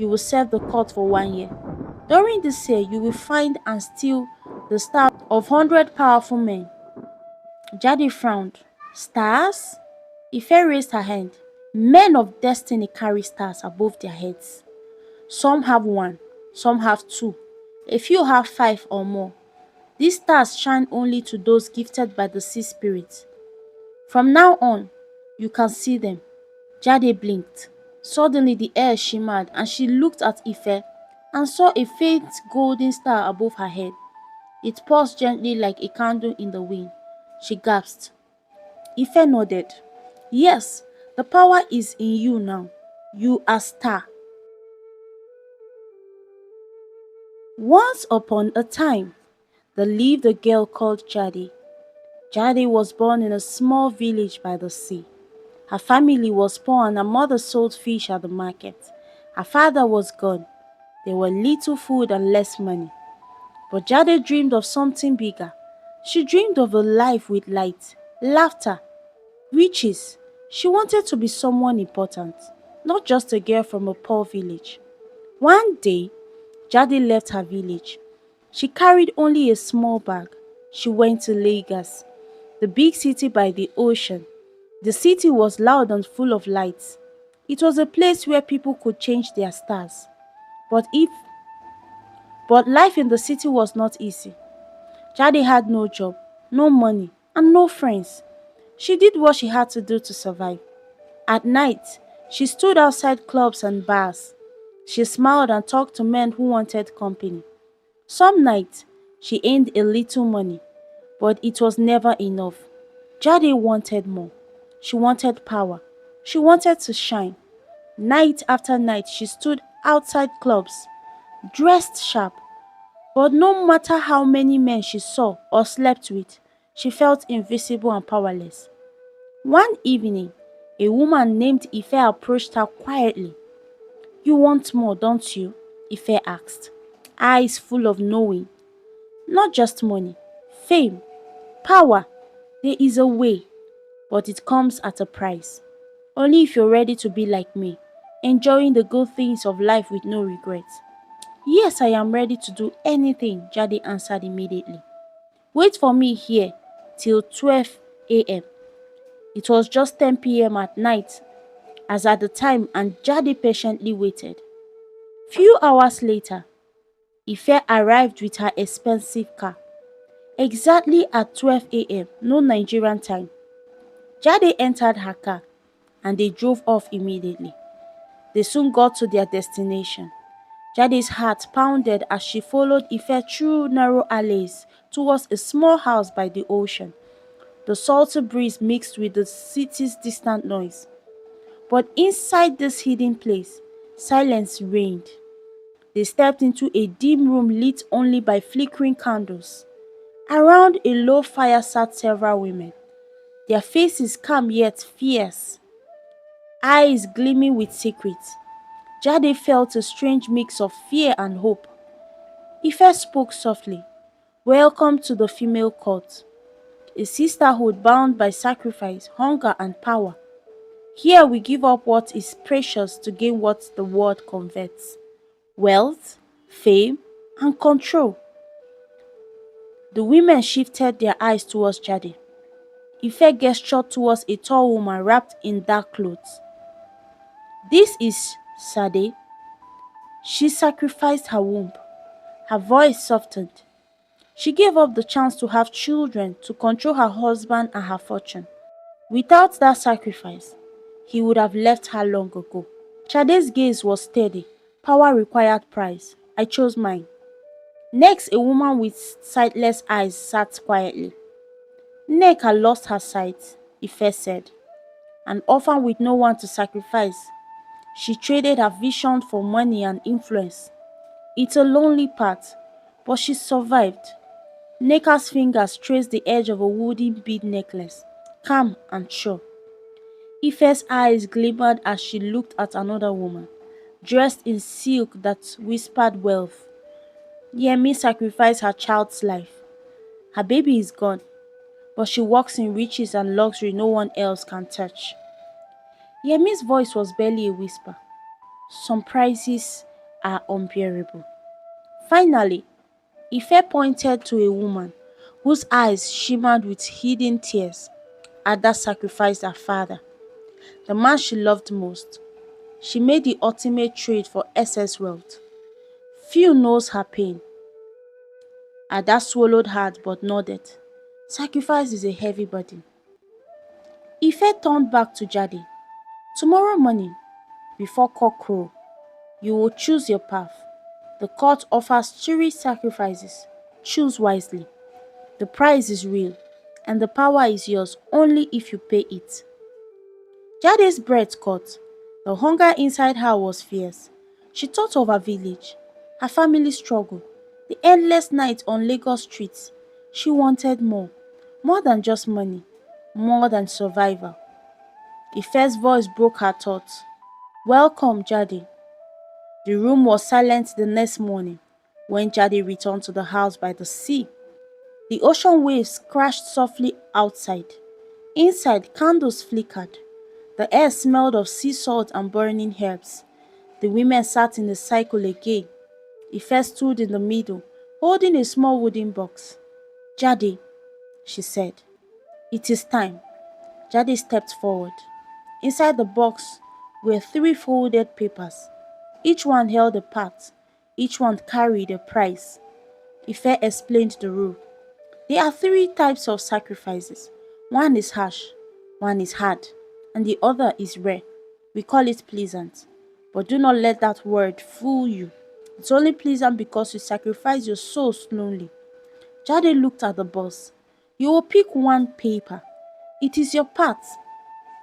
you will serve the court for 1 year. During this year, you will find and steal the stars of 100 powerful men. Jade frowned. Stars? Ife raised her hand. Men of destiny carry stars above their heads. Some have one, some have two, a few have five or more. These stars shine only to those gifted by the sea spirit. From now on, you can see them. Jade blinked. Suddenly the air shimmered and she looked at Ife and saw a faint golden star above her head. It pulsed gently like a candle in the wind. She gasped. Ife nodded. Yes, the power is in you now. You are star. Once upon a time, there lived a girl called Jade. Jade was born in a small village by the sea. Her family was poor and her mother sold fish at the market. Her father was gone. There were little food and less money. But Jade dreamed of something bigger. She dreamed of a life with light, laughter, riches. She wanted to be someone important, not just a girl from a poor village. One day, Jade left her village. She carried only a small bag. She went to Lagos, the big city by the ocean. The city was loud and full of lights. It was a place where people could change their stars. But if but life in the city was not easy. Jade had no job, no money, and no friends. She did what she had to do to survive. At night, she stood outside clubs and bars. She smiled and talked to men who wanted company. Some nights, she earned a little money, but it was never enough. Jade wanted more. She wanted power. She wanted to shine. Night after night, she stood outside clubs, dressed sharp. But no matter how many men she saw or slept with, she felt invisible and powerless. One evening, a woman named Ife approached her quietly. You want more, don't you? Ife asked, eyes full of knowing. Not just money, fame, power. There is a way, but it comes at a price. Only if you're ready to be like me, enjoying the good things of life with no regrets. Yes, I am ready to do anything, Jade answered immediately. Wait for me here till 12 a.m. It was just 10 p.m. at night, as at the time, and Jade patiently waited. Few hours later, Ife arrived with her expensive car. Exactly at 12 a.m., no Nigerian time. Jade entered her car and they drove off immediately. They soon got to their destination. Jade's heart pounded as she followed Ife through narrow alleys towards a small house by the ocean. The salty breeze mixed with the city's distant noise. But inside this hidden place, silence reigned. They stepped into a dim room lit only by flickering candles. Around a low fire sat several women, their faces calm yet fierce, eyes gleaming with secrets. Jade felt a strange mix of fear and hope. Ife spoke softly. Welcome to the female court, a sisterhood bound by sacrifice, hunger, and power. Here we give up what is precious to gain what the world converts: wealth, fame, and control. The women shifted their eyes towards Jade. Ife gestured towards a tall woman wrapped in dark clothes. This is Sade. She sacrificed her womb. Her voice softened. She gave up the chance to have children, to control her husband and her fortune. Without that sacrifice, he would have left her long ago. Jade's gaze was steady. Power required price. I chose mine. Next, a woman with sightless eyes sat quietly. Nek had lost her sight, Ife said. An orphan with no one to sacrifice. She traded her vision for money and influence. It's a lonely path, but she survived. Neka's fingers traced the edge of a wooden bead necklace, calm and sure. Ife's eyes glimmered as she looked at another woman, dressed in silk that whispered wealth. Yemi sacrificed her child's life. Her baby is gone, but she walks in riches and luxury no one else can touch. Yemi's voice was barely a whisper. Some prices are unbearable. Finally, Ife pointed to a woman whose eyes shimmered with hidden tears. Ada sacrificed her father, the man she loved most. She made the ultimate trade for excess wealth. Few knows her pain. Ada swallowed hard but nodded. Sacrifice is a heavy burden. Ife turned back to Jade. Tomorrow morning, before cock crow, you will choose your path. The court offers 3 sacrifices. Choose wisely. The price is real, and the power is yours only if you pay it. Jade's breath caught. The hunger inside her was fierce. She thought of her village, her family struggle, the endless night on Lagos streets. She wanted more than just money, more than survival. Ife's voice broke her thoughts. Welcome, Jade. The room was silent the next morning when Jade returned to the house by the sea. The ocean waves crashed softly outside. Inside, candles flickered. The air smelled of sea salt and burning herbs. The women sat in a circle again. Ife stood in the middle, holding a small wooden box. Jade, she said, it is time. Jade stepped forward. Inside the box were 3 folded papers. Each one held a part. Each one carried a price. Ife explained the rule. There are 3 types of sacrifices. One is harsh, one is hard, and the other is rare. We call it pleasant. But do not let that word fool you. It's only pleasant because you sacrifice your soul slowly. Jade looked at the boss. You will pick one paper. It is your part.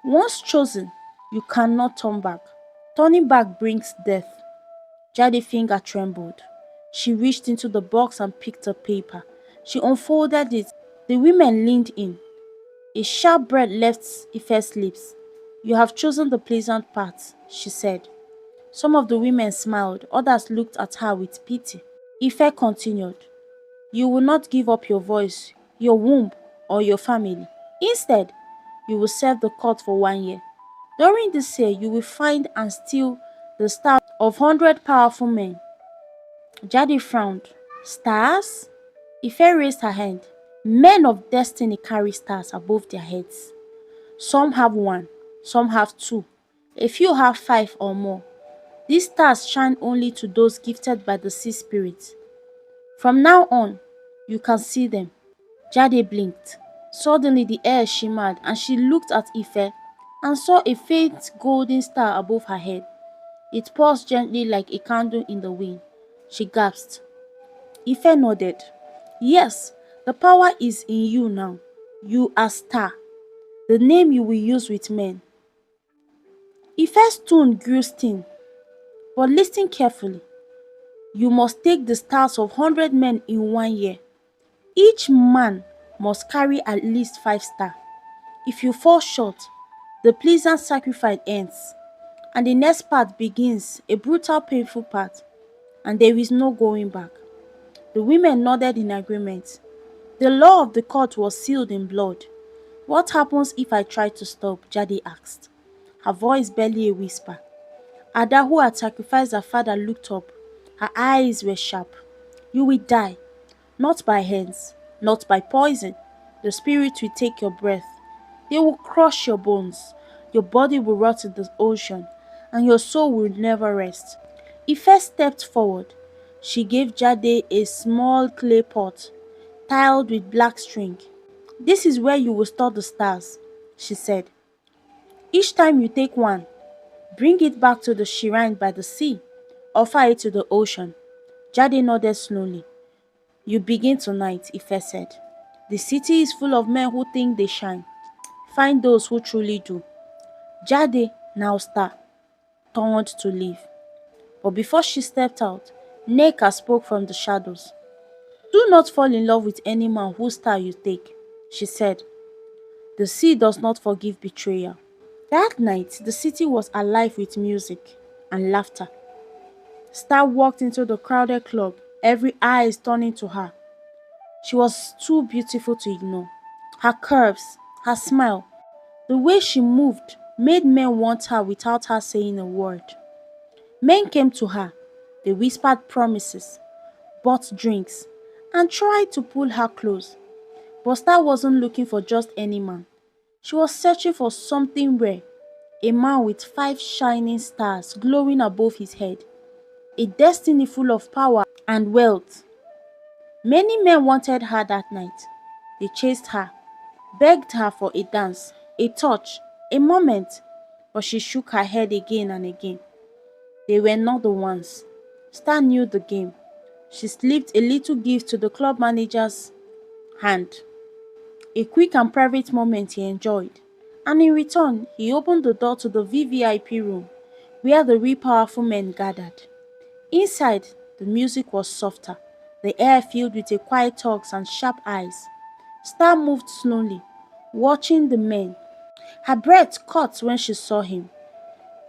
Once chosen, you cannot turn back. Turning back brings death. Jade's finger trembled. She reached into the box and picked a paper. She unfolded it. The women leaned in. A sharp breath left Ife's lips. You have chosen the pleasant part, she said. Some of the women smiled, others looked at her with pity. Ife continued. You will not give up your voice, your womb, or your family. Instead, you will serve the court for 1 year. During this year, you will find and steal the stars of 100 powerful men. Jade frowned. Stars? Ife raised her hand. Men of destiny carry stars above their heads. Some have 1, some have 2, a few have 5 or more. These stars shine only to those gifted by the sea spirit. From now on, you can see them. Jade blinked. Suddenly the air shimmered and she looked at Ife and saw a faint golden star above her head. It pulsed gently like a candle in the wind. She gasped. Ife nodded. Yes, the power is in you now. You are Star, the name you will use with men. Ife's tone grew stern, but listen carefully. You must take the stars of 100 men in 1 year. Each man must carry at least 5 stars. If you fall short, the pleasant sacrifice ends, and the next part begins, a brutal, painful part, and there is no going back. The women nodded in agreement. The law of the court was sealed in blood. What happens if I try to stop? Jade asked, her voice barely a whisper. Ada, who had sacrificed her father, looked up. Her eyes were sharp. You will die, not by hands, not by poison. The spirit will take your breath. They will crush your bones. Your body will rot in the ocean, and your soul will never rest. Ife stepped forward. She gave Jade a small clay pot, tiled with black string. This is where you will store the stars, she said. Each time you take one, bring it back to the shrine by the sea. Offer it to the ocean. Jade nodded slowly. You begin tonight, Ife said. The city is full of men who think they shine. Find those who truly do. Jade, now Star, turned to leave. But before she stepped out, Neka spoke from the shadows. Do not fall in love with any man whose star you take, she said. The sea does not forgive betrayal. That night, the city was alive with music and laughter. Star walked into the crowded club, every eye turning to her. She was too beautiful to ignore. Her curves, her smile, the way she moved made men want her without her saying a word. Men came to her. They whispered promises, bought drinks, and tried to pull her close. But Star wasn't looking for just any man. She was searching for something rare, a man with 5 shining stars glowing above his head, a destiny full of power and wealth. Many men wanted her that night. They chased her, begged her for a dance, a touch, a moment, but she shook her head again and again. They were not the ones. Star knew the game. She slipped a little gift to the club manager's hand, a quick and private moment he enjoyed, and in return, he opened the door to the VVIP room where the real powerful men gathered. Inside, the music was softer, the air filled with a quiet talks and sharp eyes. Star moved slowly, watching the men. Her breath caught when she saw him,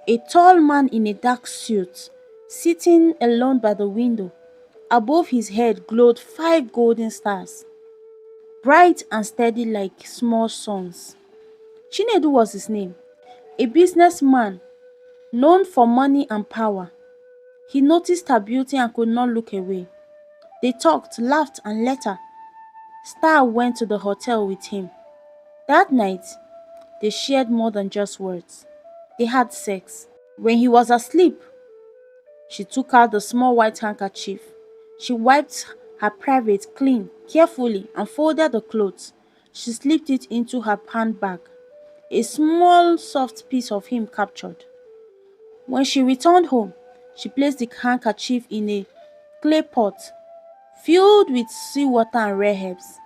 a tall man in a dark suit, sitting alone by the window. Above his head glowed 5 golden stars, bright and steady like small suns. Chinedu was his name, a businessman known for money and power. He noticed her beauty and could not look away. They talked, laughed, and later, Star went to the hotel with him. That night, they shared more than just words. They had sex. When he was asleep, she took out the small white handkerchief. She wiped her private clean, carefully, and folded the clothes. She slipped it into her handbag, a small soft piece of him captured. When she returned home, she placed the handkerchief in a clay pot filled with seawater and rare herbs.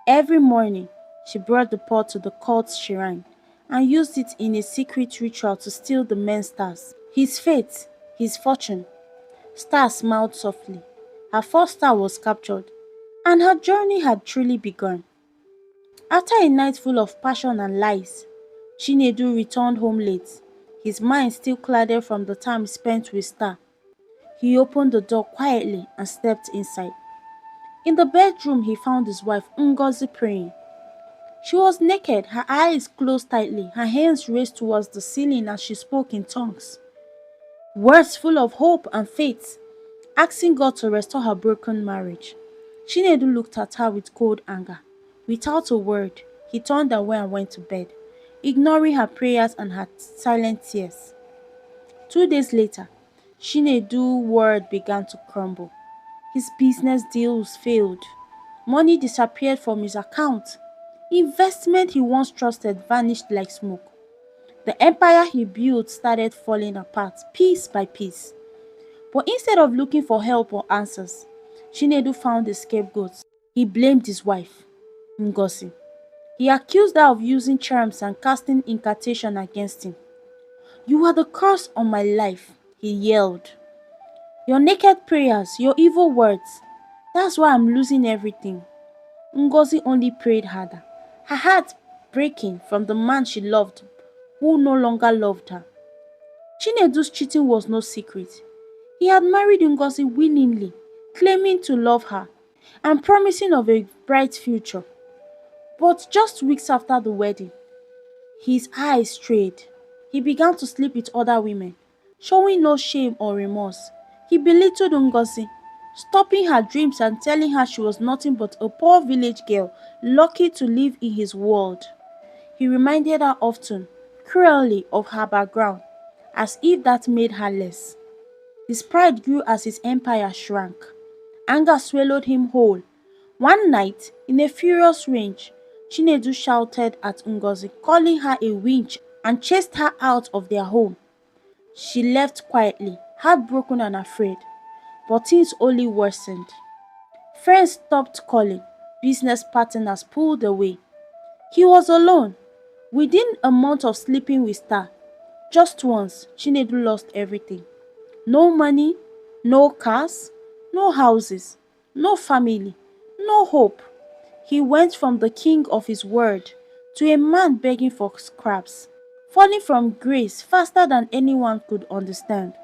Every morning, she brought the pot to the cult's shrine and used it in a secret ritual to steal the men's stars. His fate, his fortune. Star smiled softly. Her first star was captured, and her journey had truly begun. After a night full of passion and lies, Chinedu returned home late, his mind still clouded from the time spent with Star. He opened the door quietly and stepped inside. In the bedroom, he found his wife Ngozi praying. She was naked, her eyes closed tightly, her hands raised towards the ceiling as she spoke in tongues. Words full of hope and faith, asking God to restore her broken marriage. Chinedu looked at her with cold anger. Without a word, he turned away and went to bed, ignoring her prayers and her silent tears. 2 days later, Chinedu's world began to crumble. His business deals failed. Money disappeared from his account. Investment he once trusted vanished like smoke. The empire he built started falling apart, piece by piece. But instead of looking for help or answers, Chinedu found a scapegoat. He blamed his wife, Ngozi. He accused her of using charms and casting incantation against him. "You are the curse on my life," he yelled. "Your naked prayers, your evil words. That's why I'm losing everything." Ngozi only prayed harder, her heart breaking from the man she loved who no longer loved her. Chinedu's cheating was no secret. He had married Ngozi willingly, claiming to love her and promising of a bright future. But just weeks after the wedding, his eyes strayed. He began to sleep with other women, showing no shame or remorse. He belittled Ngozi, stopping her dreams and telling her she was nothing but a poor village girl lucky to live in his world. He reminded her often, cruelly, of her background, as if that made her less. His pride grew as his empire shrank. Anger swallowed him whole. One night, in a furious rage, Chinedu shouted at Ngozi, calling her a witch, and chased her out of their home. She left quietly, heartbroken and afraid. But things only worsened. Friends stopped calling, business partners pulled away. He was alone. Within a month of sleeping with Star, just once, Chinedu lost everything. No money, no cars, no houses, no family, no hope. He went from the king of his word to a man begging for scraps, falling from grace faster than anyone could understand.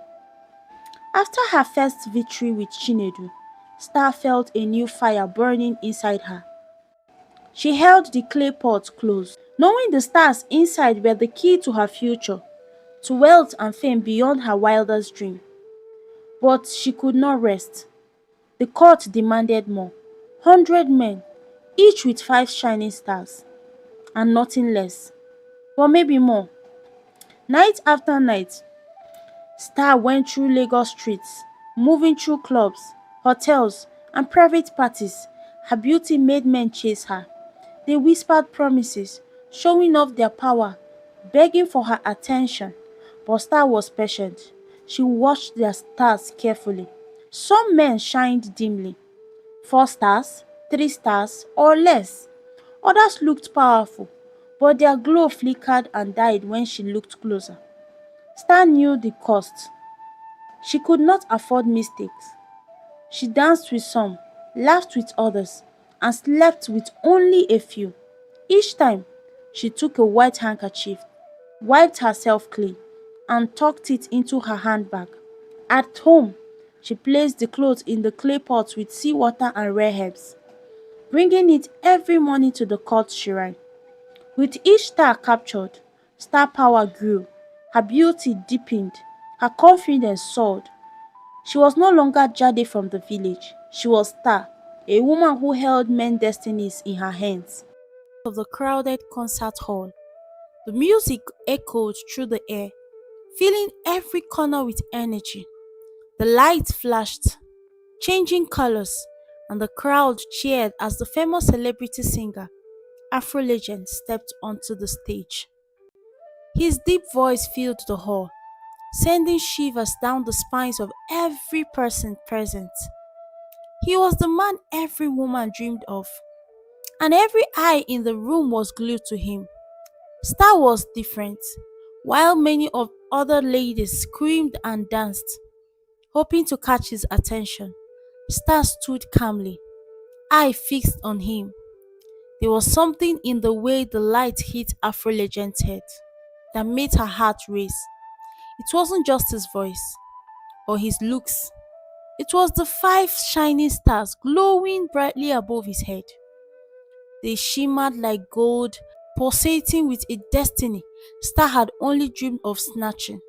After her first victory with Chinedu, Star felt a new fire burning inside her. She held the clay pot close, knowing the stars inside were the key to her future, to wealth and fame beyond her wildest dream. But she could not rest. The court demanded more. 100 men, each with 5 shining stars, and nothing less, but maybe more. Night after night, Star went through Lagos streets, moving through clubs, hotels, and private parties. Her beauty made men chase her. They whispered promises, showing off their power, begging for her attention. But Star was patient. She watched their stars carefully. Some men shined dimly, 4 stars, 3 stars, or less. Others looked powerful, but their glow flickered and died when she looked closer. Star knew the cost. She could not afford mistakes. She danced with some, laughed with others, and slept with only a few. Each time, she took a white handkerchief, wiped herself clean, and tucked it into her handbag. At home, she placed the clothes in the clay pot with seawater and rare herbs, bringing it every morning to the court shrine. With each star captured, Star power grew, her beauty deepened, her confidence soared. She was no longer Jade from the village. She was Star, a woman who held men's destinies in her hands. Of the crowded concert hall, the music echoed through the air, filling every corner with energy. The lights flashed, changing colors, and the crowd cheered as the famous celebrity singer, Afro Legend, stepped onto the stage. His deep voice filled the hall, sending shivers down the spines of every person present. He was the man every woman dreamed of, and every eye in the room was glued to him. Star was different. While many of other ladies screamed and danced, hoping to catch his attention, Star stood calmly, eye fixed on him. There was something in the way the light hit Afro Legend's head that made her heart race. It wasn't just his voice or his looks. It was the 5 shining stars glowing brightly above his head. They shimmered like gold, pulsating with a destiny Star had only dreamed of snatching.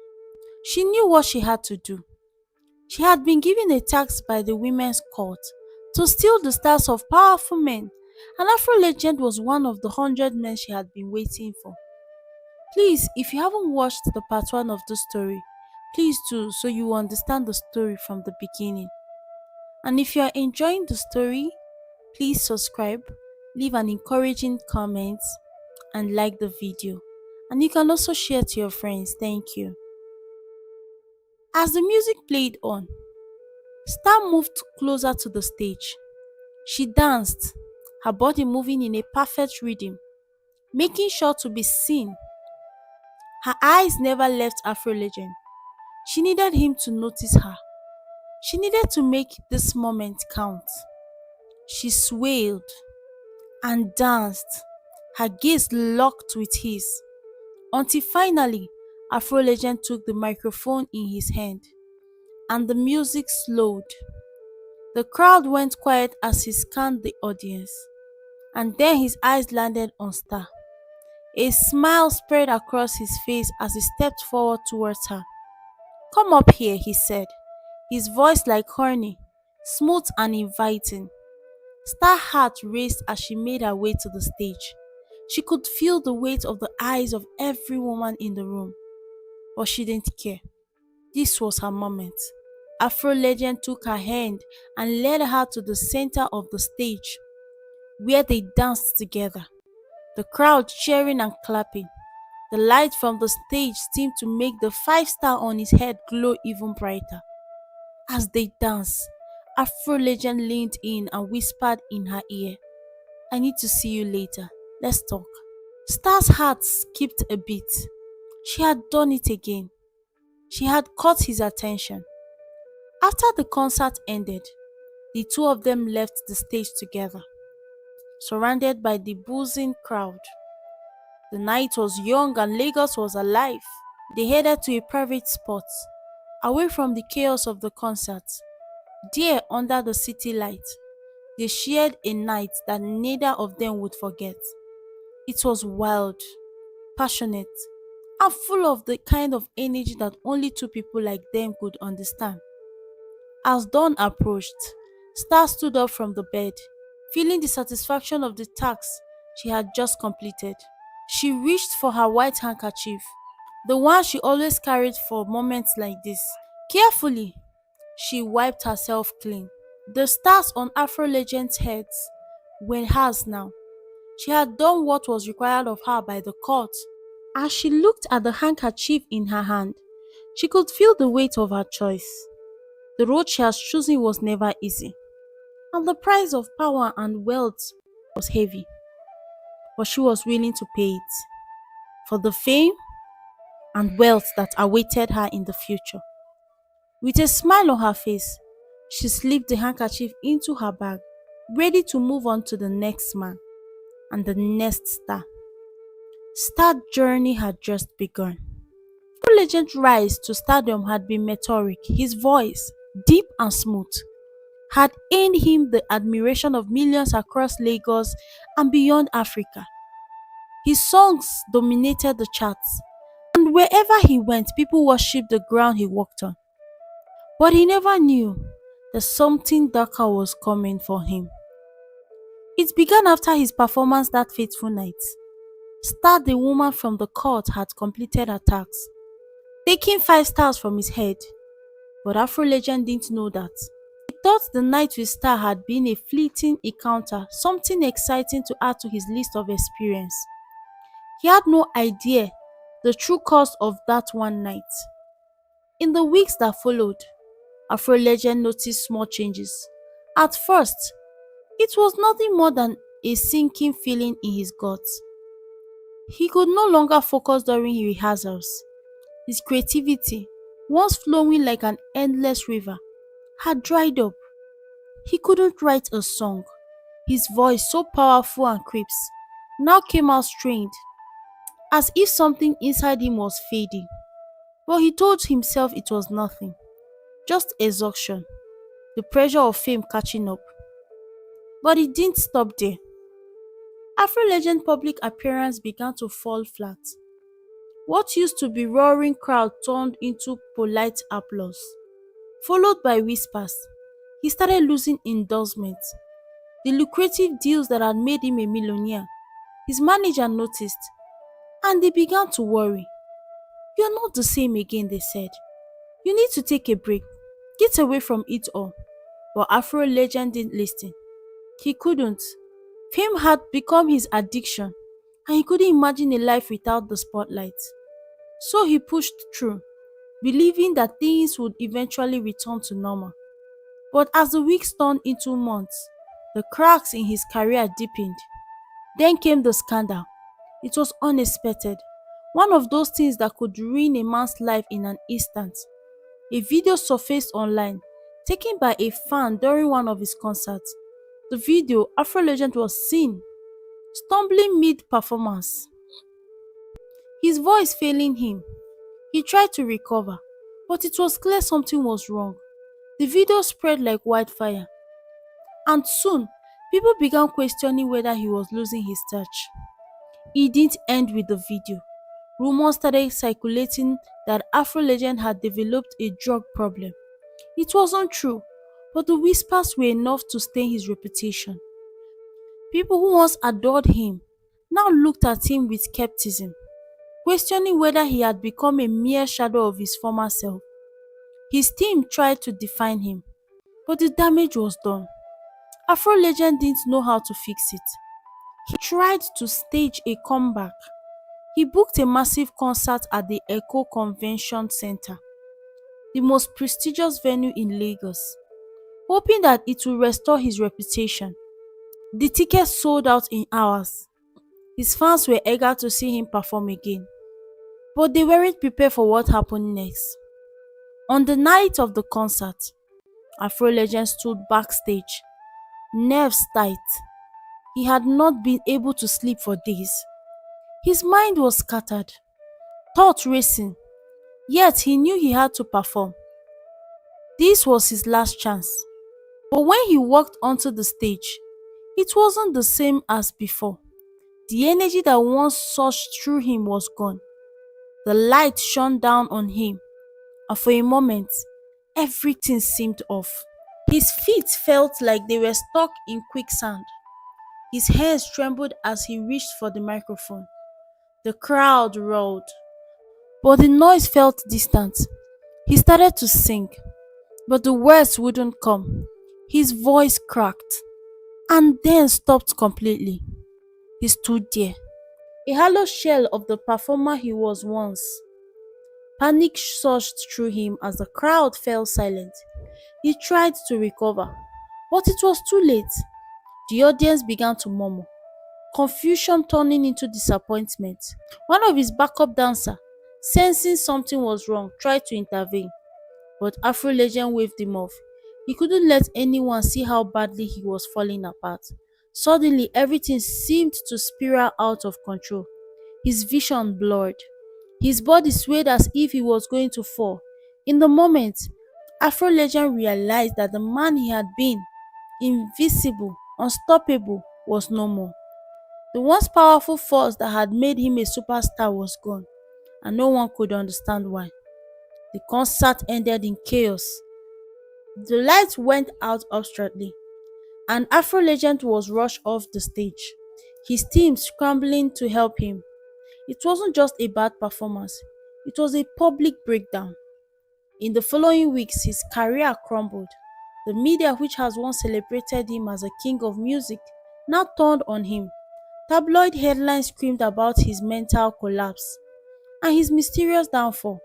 She knew what she had to do. She had been given a task by the women's court to steal the stars of powerful men, and Afro Legend was one of the 100 men she had been waiting for. Please, if you haven't watched the part 1 of the story, please do so you will understand the story from the beginning. And if you are enjoying the story, please subscribe, leave an encouraging comment, and like the video. And you can also share to your friends. Thank you. As the music played on, Star moved closer to the stage. She danced, her body moving in a perfect rhythm, making sure to be seen. Her eyes never left Afro Legend. She needed him to notice her. She needed to make this moment count. She swayed and danced, her gaze locked with his, until finally Afro Legend took the microphone in his hand and the music slowed. The crowd went quiet as he scanned the audience, and then his eyes landed on Star. A smile spread across his face as he stepped forward towards her. "Come up here," he said, his voice like honey, smooth and inviting. Star's heart raced as she made her way to the stage. She could feel the weight of the eyes of every woman in the room, but she didn't care. This was her moment. Afro Legend took her hand and led her to the center of the stage, where they danced together, the crowd cheering and clapping. The light from the stage seemed to make the 5 star on his head glow even brighter. As they danced, Afro Legend leaned in and whispered in her ear, "I need to see you later. Let's talk." Star's heart skipped a beat. She had done it again. She had caught his attention. After the concert ended, the two of them left the stage together, surrounded by the buzzing crowd. The night was young and Lagos was alive. They headed to a private spot, away from the chaos of the concert. There, under the city light, they shared a night that neither of them would forget. It was wild, passionate, and full of the kind of energy that only two people like them could understand. As dawn approached, Star stood up from the bed, feeling the satisfaction of the task she had just completed. She reached for her white handkerchief, the one she always carried for moments like this. Carefully, she wiped herself clean. The stars on Afro Legends' heads were hers now. She had done what was required of her by the court. As she looked at the handkerchief in her hand, she could feel the weight of her choice. The road she has chosen was never easy, and the price of power and wealth was heavy, but she was willing to pay it for the fame and wealth that awaited her in the future. With a smile on her face, she slipped the handkerchief into her bag, ready to move on to the next man and the next star. Star journey had just begun. Afro Legend's rise to stardom had been meteoric. His voice, deep and smooth, had earned him the admiration of millions across Lagos and beyond Africa. His songs dominated the charts, and wherever he went, people worshipped the ground he walked on. But he never knew that something darker was coming for him. It began after his performance that fateful night. Star, the woman from the court, had completed her task, taking 5 stars from his head. But Afro Legend didn't know that. He thought the night with Star had been a fleeting encounter, something exciting to add to his list of experience. He had no idea the true cost of that one night. In the weeks that followed, Afro Legend noticed small changes. At first, it was nothing more than a sinking feeling in his guts. He could no longer focus during rehearsals. His creativity, once flowing like an endless river, had dried up. He couldn't write a song. His voice, so powerful and crisp, now came out strained, as if something inside him was fading. But he told himself it was nothing, just exhaustion, the pressure of fame catching up. But it didn't stop there. Afro Legend public appearance began to fall flat. What used to be roaring crowd turned into polite applause, followed by whispers. He started losing endorsements, the lucrative deals that had made him a millionaire. His manager noticed, and they began to worry. "You're not the same again," they said. "You need to take a break. Get away from it all." But Afro Legend didn't listen. He couldn't. Fame had become his addiction, and he couldn't imagine a life without the spotlight. So he pushed through, believing that things would eventually return to normal. But as the weeks turned into months, the cracks in his career deepened. Then came the scandal. It was unexpected. One of those things that could ruin a man's life in an instant. A video surfaced online, taken by a fan during one of his concerts. The video, Afro Legend was seen stumbling mid-performance, his voice failing him. He tried to recover, but it was clear something was wrong. The video spread like wildfire, and soon, people began questioning whether he was losing his touch. It didn't end with the video. Rumors started circulating that Afro Legend had developed a drug problem. It wasn't true, but the whispers were enough to stain his reputation. People who once adored him now looked at him with skepticism, questioning whether he had become a mere shadow of his former self. His team tried to define him, but the damage was done. Afro Legend didn't know how to fix it. He tried to stage a comeback. He booked a massive concert at the Echo Convention Center, the most prestigious venue in Lagos, hoping that it would restore his reputation. The tickets sold out in hours. His fans were eager to see him perform again, but they weren't prepared for what happened next. On the night of the concert, Afro Legend stood backstage, nerves tight. He had not been able to sleep for days. His mind was scattered, thoughts racing, yet he knew he had to perform. This was his last chance. But when he walked onto the stage, it wasn't the same as before. The energy that once surged through him was gone. The light shone down on him, and for a moment, Everything seemed off. His feet felt like they were stuck in quicksand. His hands trembled as he reached for the microphone. The crowd roared, but the noise felt distant. He started to sing, but the words wouldn't come. His voice cracked and then stopped completely. He stood there, a hollow shell of the performer he was once. Panic surged through him as the crowd fell silent. He tried to recover, but it was too late. The audience began to murmur, confusion turning into disappointment. One of his backup dancers, sensing something was wrong, tried to intervene, but Afro Legend waved him off. He couldn't let anyone see how badly he was falling apart. Suddenly, everything seemed to spiral out of control. His vision blurred. His body swayed as if he was going to fall. In the moment, Afro Legend realized that the man he had been, invisible, unstoppable, was no more. The once powerful force that had made him a superstar was gone, and no one could understand why. The concert ended in chaos. The lights went out abruptly, and Afro Legend was rushed off the stage, his team scrambling to help him. It wasn't just a bad performance, it was a public breakdown. In the following weeks, his career crumbled. The media, which has once celebrated him as a king of music, now turned on him. Tabloid headlines screamed about his mental collapse and his mysterious downfall.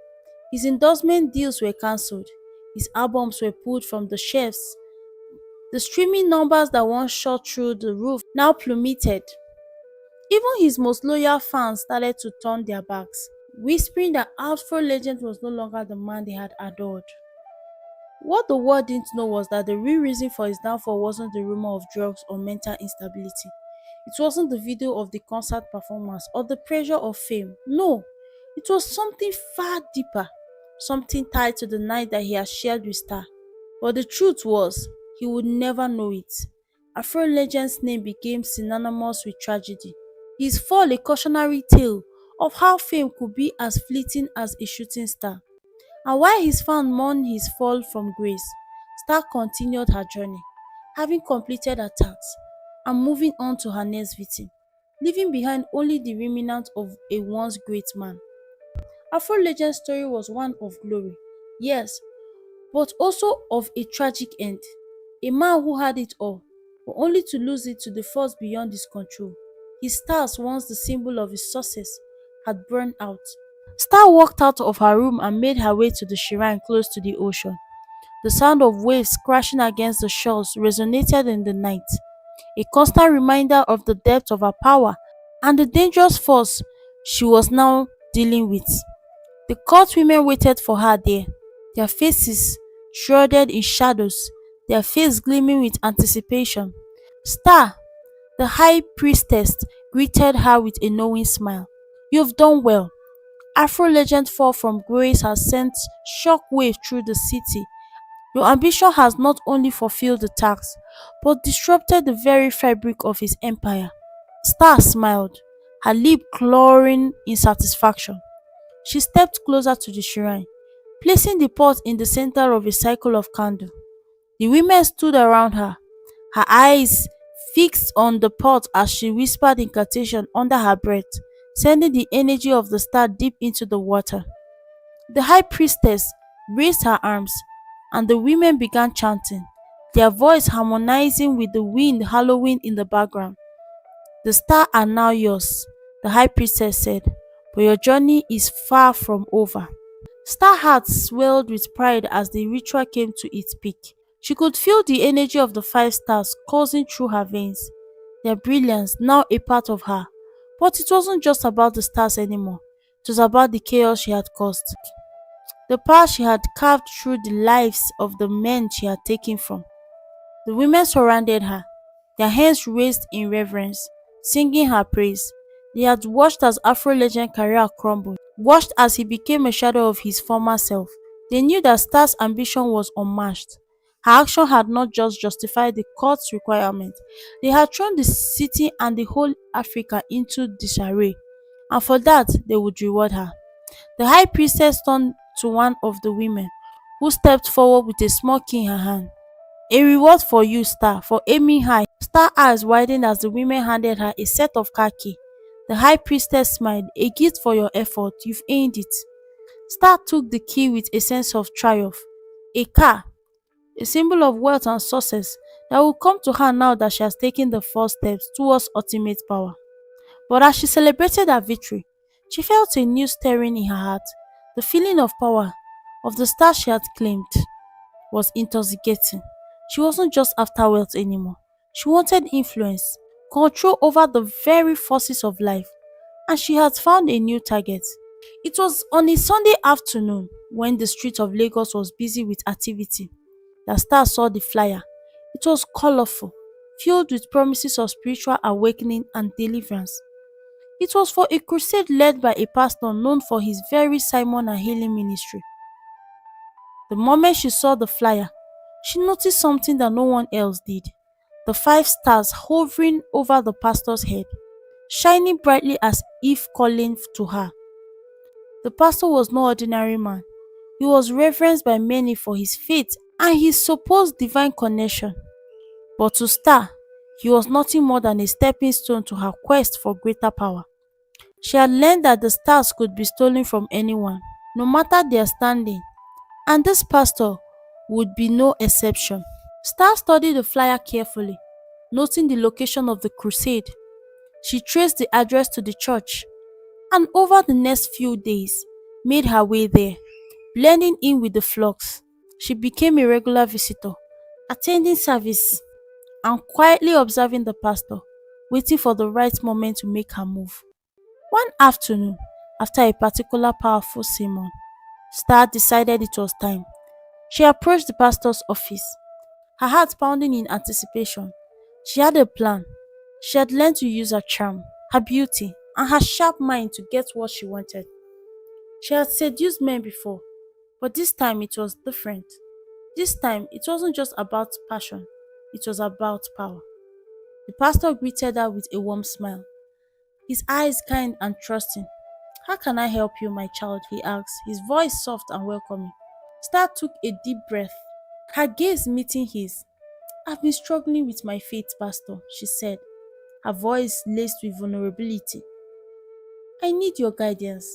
His endorsement deals were cancelled, his albums were pulled from the shelves. The streaming numbers that once shot through the roof now plummeted. Even his most loyal fans started to turn their backs, whispering that Afro Legend was no longer the man they had adored. What the world didn't know was that the real reason for his downfall wasn't the rumor of drugs or mental instability. It wasn't the video of the concert performance or the pressure of fame. No, it was something far deeper, something tied to the night that he had shared with Star. But the truth was, he would never know it. Afro Legend's name became synonymous with tragedy. His fall a cautionary tale of how fame could be as fleeting as a shooting star. And while his fans mourned his fall from grace, Star continued her journey, having completed her tasks and moving on to her next victim, leaving behind only the remnants of a once great man. Afro Legend's story was one of glory, yes, but also of a tragic end. A man who had it all, but only to lose it to the force beyond his control. His stars, once the symbol of his success, had burned out. Star walked out of her room and made her way to the shrine close to the ocean. The sound of waves crashing against the shores resonated in the night, a constant reminder of the depth of her power and the dangerous force she was now dealing with. The court women waited for her there, their faces shrouded in shadows, their faces gleaming with anticipation. Star, the high priestess, greeted her with a knowing smile. "You've done well." Afro Legend Fall from Grace has sent shockwave through the city. Your ambition has not only fulfilled the task, but disrupted the very fabric of his empire. Star smiled, her lip clawing in satisfaction. She stepped closer to the shrine, placing the pot in the center of a circle of candle. The women stood around her, her eyes fixed on the pot as she whispered incantation under her breath, sending the energy of the star deep into the water. The high priestess raised her arms, and the women began chanting, their voice harmonizing with the wind hallowing in the background. "The stars are now yours," the high priestess said, "but your journey is far from over." Star heart swelled with pride as the ritual came to its peak. She could feel the energy of the five stars coursing through her veins, their brilliance now a part of her. But it wasn't just about the stars anymore. It was about the chaos she had caused, the power she had carved through the lives of the men she had taken from. The women surrounded her, their hands raised in reverence, singing her praise. They had watched as Afro Legend career crumbled, watched as he became a shadow of his former self. They knew that Star's ambition was unmatched. Her action had not just justified the court's requirement, they had thrown the city and the whole Africa into disarray, and for that they would reward her. The high priestess turned to one of the women. who stepped forward with a small key in her hand. A reward for you, Star, for aiming high. Star eyes widened as the women handed her a set of car key. The high priestess smiled. A gift for your effort, you've earned it. Star took the key with a sense of triumph. A car, a symbol of wealth and success that will come to her now that she has taken the first steps towards ultimate power. But as she celebrated her victory, she felt a new stirring in her heart. The feeling of power, of the star she had claimed, was intoxicating. She wasn't just after wealth anymore. She wanted influence, control over the very forces of life, and she had found a new target. It was on a Sunday afternoon when the street of Lagos was busy with activity that Star saw the flyer. It was colorful, filled with promises of spiritual awakening and deliverance. It was for a crusade led by a pastor known for his very sermon and healing ministry. The moment she saw the flyer, she noticed something that no one else did. The five stars hovering over the pastor's head, shining brightly as if calling to her. The pastor was no ordinary man. He was reverenced by many for his faith and his supposed divine connection. But to Star, he was nothing more than a stepping stone to her quest for greater power. She had learned that the stars could be stolen from anyone, no matter their standing, and this pastor would be no exception. Star studied the flyer carefully, noting the location of the crusade. She traced the address to the church, and over the next few days, made her way there, blending in with the flocks. She became a regular visitor, attending service and quietly observing the pastor, waiting for the right moment to make her move. One afternoon, after a particular powerful sermon, Star decided it was time. She approached the pastor's office, her heart pounding in anticipation. She had a plan. She had learned to use her charm, her beauty, and her sharp mind to get what she wanted. She had seduced men before, but this time it was different. This time it wasn't just about passion, it was about power. The pastor greeted her with a warm smile, his eyes kind and trusting. "How can I help you, my child?" he asked, his voice soft and welcoming. Star took a deep breath, her gaze meeting his. "I've been struggling with my faith, Pastor," she said, her voice laced with vulnerability. "I need your guidance.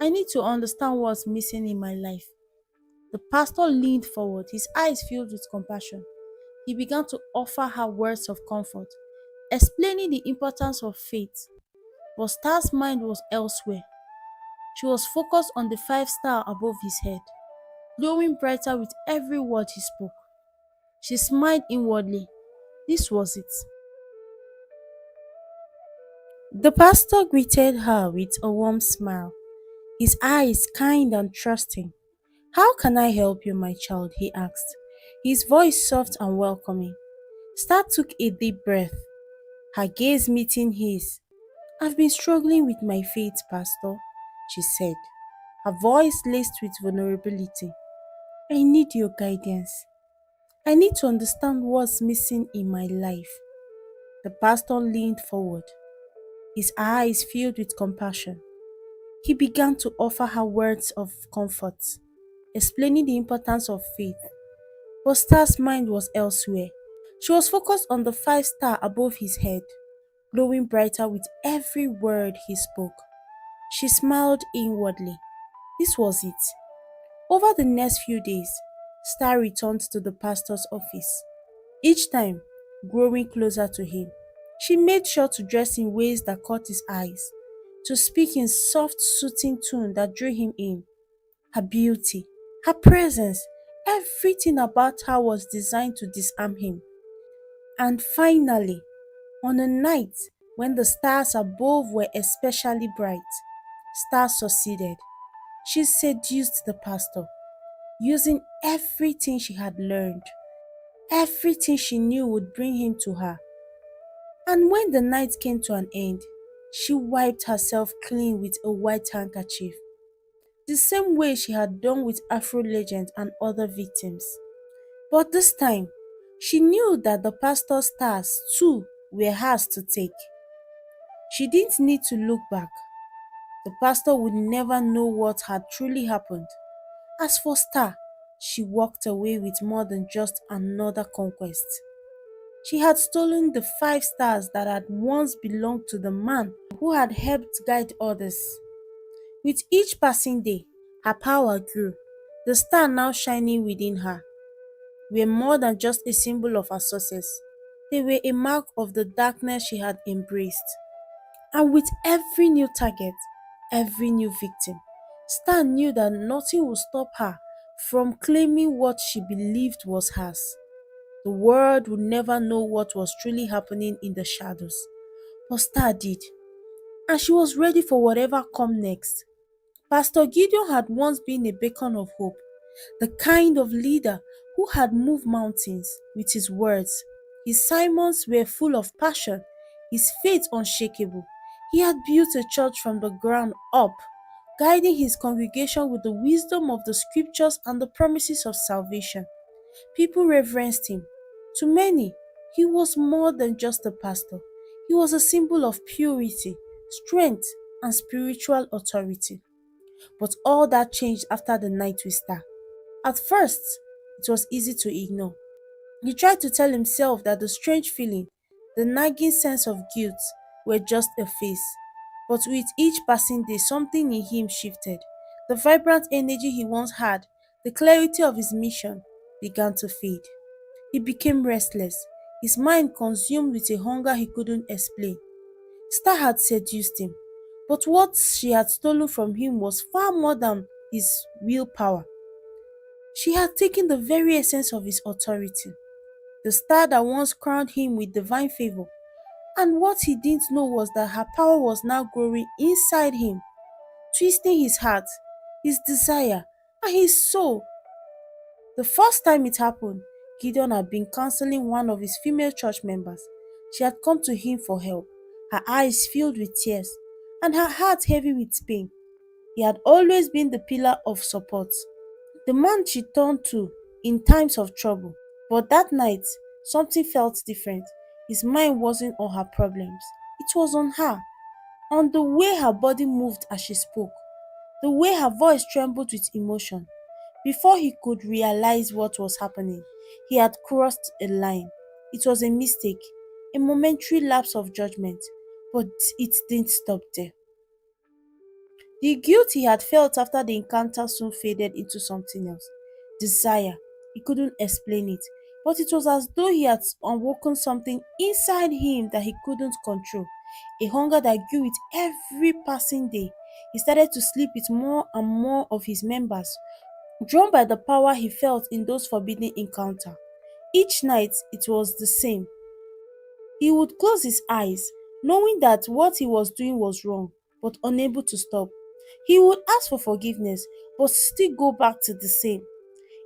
I need to understand what's missing in my life." The pastor leaned forward, his eyes filled with compassion. He began to offer her words of comfort, explaining the importance of faith. But Star's mind was elsewhere. She was focused on the five star above his head, glowing brighter with every word he spoke. She smiled inwardly. This was it. The pastor greeted her with a warm smile, his eyes kind and trusting. "How can I help you, my child?" he asked, his voice soft and welcoming. Star took a deep breath, her gaze meeting his. "I've been struggling with my faith, Pastor," she said, her voice laced with vulnerability. "I need your guidance. I need to understand what's missing in my life." The pastor leaned forward, his eyes filled with compassion. He began to offer her words of comfort, explaining the importance of faith. But Star's mind was elsewhere. She was focused on the five star above his head, glowing brighter with every word he spoke. She smiled inwardly. This was it. Over the next few days, Star returned to the pastor's office, each time growing closer to him. She made sure to dress in ways that caught his eyes, to speak in soft, soothing tone that drew him in. Her beauty, her presence, everything about her was designed to disarm him. And finally, on a night when the stars above were especially bright, Star succeeded. She seduced the pastor, using everything she had learned, everything she knew would bring him to her. And when the night came to an end, she wiped herself clean with a white handkerchief, the same way she had done with Afro legends and other victims. But this time, she knew that the pastor's stars too were hers to take. She didn't need to look back. The pastor would never know what had truly happened. As for Star, She walked away with more than just another conquest. She had stolen the 5 stars that had once belonged to the man who had helped guide others. With each passing day, her power grew. The star now shining within her were more than just a symbol of her success. They were a mark of the darkness she had embraced. And with every new target, every new victim, Stan knew that nothing would stop her from claiming what she believed was hers. The world would never know what was truly happening in the shadows, but Star did, and she was ready for whatever come next. Pastor Gideon had once been a beacon of hope, the kind of leader who had moved mountains with his words. His sermons were full of passion, his faith unshakable. He had built a church from the ground up, guiding his congregation with the wisdom of the scriptures and the promises of salvation. People reverenced him. To many, he was more than just a pastor. He was a symbol of purity, strength, and spiritual authority. But all that changed after the night with Star. At first, it was easy to ignore. He tried to tell himself that the strange feeling, the nagging sense of guilt, were just a phase. But with each passing day, something in him shifted. The vibrant energy he once had, the clarity of his mission, began to fade. He became restless, his mind consumed with a hunger he couldn't explain. Star had seduced him, but what she had stolen from him was far more than his willpower. She had taken the very essence of his authority, the star that once crowned him with divine favor. And what he didn't know was that her power was now growing inside him, twisting his heart, his desire, and his soul. The first time it happened, Gideon had been counseling one of his female church members. She had come to him for help, her eyes filled with tears, and her heart heavy with pain. He had always been the pillar of support, the man she turned to in times of trouble. But that night, something felt different. His mind wasn't on her problems, it was on her, on the way her body moved as she spoke, the way her voice trembled with emotion. Before he could realize what was happening, he had crossed a line. It was a mistake, a momentary lapse of judgment, but it didn't stop there. The guilt he had felt after the encounter soon faded into something else. Desire. He couldn't explain it, but it was as though he had awoken something inside him that he couldn't control. A hunger that grew with every passing day. He started to sleep with more and more of his members, drawn by the power he felt in those forbidden encounters. Each night it was the same. He would close his eyes, knowing that what he was doing was wrong, but unable to stop. He would ask for forgiveness, but still go back to the same.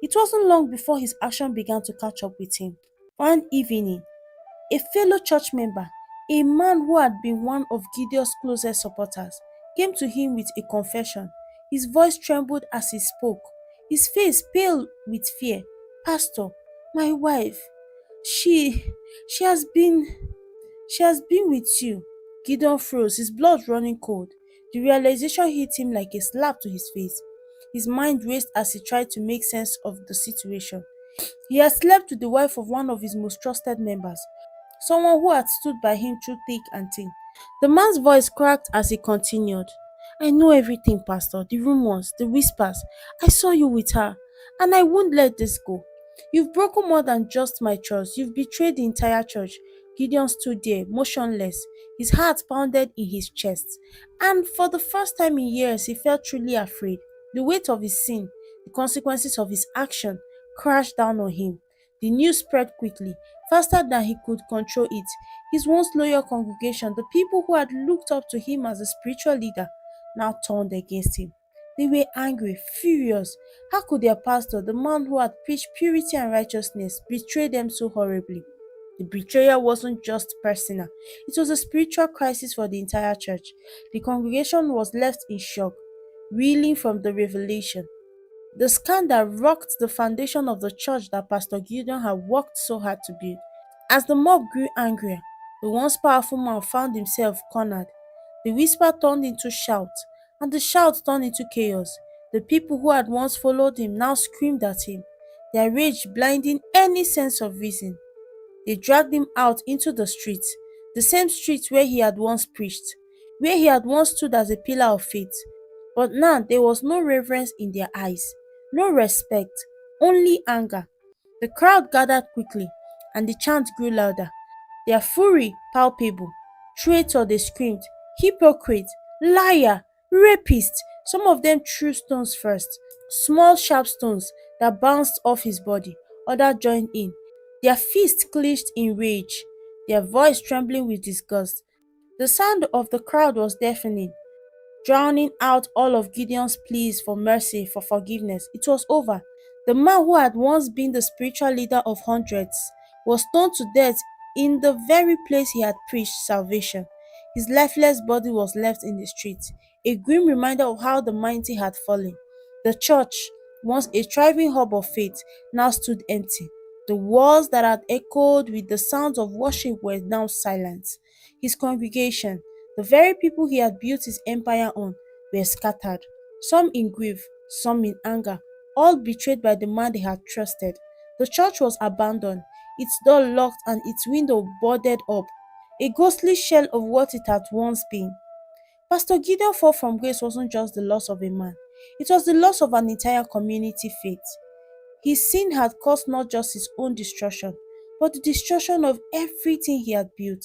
It wasn't long before his action began to catch up with him. One evening, a fellow church member, a man who had been one of Gideon's closest supporters, came to him with a confession. His voice trembled as he spoke, his face pale with fear. "Pastor, my wife, she she has been she has been with you." Gideon froze, his blood running cold. The realization hit him like a slap to his face. His mind raced as he tried to make sense of the situation. He had slept with the wife of one of his most trusted members, someone who had stood by him through thick and thin. The man's voice cracked as he continued. "I know everything, Pastor. The rumors, the whispers. I saw you with her, and I won't let this go. You've broken more than just my trust. You've betrayed the entire church." Gideon stood there, motionless. His heart pounded in his chest. And for the first time in years, he felt truly afraid. The weight of his sin, the consequences of his action, crashed down on him. The news spread quickly, faster than he could control it. His once loyal congregation, the people who had looked up to him as a spiritual leader, now turned against him. They were angry, furious. How could their pastor, the man who had preached purity and righteousness, betray them so horribly? The betrayal wasn't just personal, it was a spiritual crisis for the entire church. The congregation was left in shock, reeling from the revelation. The scandal rocked the foundation of the church that Pastor Gideon had worked so hard to build. As the mob grew angrier, the once powerful man found himself cornered. The whisper turned into shout, and the shout turned into chaos. The people who had once followed him now screamed at him, their rage blinding any sense of reason. They dragged him out into the street, the same street where he had once preached, where he had once stood as a pillar of faith. But now there was no reverence in their eyes, no respect, only anger. The crowd gathered quickly, and the chant grew louder. Their fury palpable. Traitor, they screamed. Hypocrite, liar, rapist. Some of them threw stones first, small sharp stones that bounced off his body. Others joined in, their fists clenched in rage, their voice trembling with disgust. The sound of the crowd was deafening, drowning out all of Gideon's pleas for mercy, for forgiveness. It was over. The man who had once been the spiritual leader of hundreds was stoned to death in the very place he had preached salvation. His lifeless body was left in the streets, a grim reminder of how the mighty had fallen. The church, once a thriving hub of faith, now stood empty. The walls that had echoed with the sounds of worship were now silent. His congregation, the very people he had built his empire on, were scattered, some in grief, some in anger, all betrayed by the man they had trusted. The church was abandoned, its door locked and its window boarded up, a ghostly shell of what it had once been. Pastor Gideon fall from grace wasn't just the loss of a man, it was the loss of an entire community faith. His sin had caused not just his own destruction, but the destruction of everything he had built.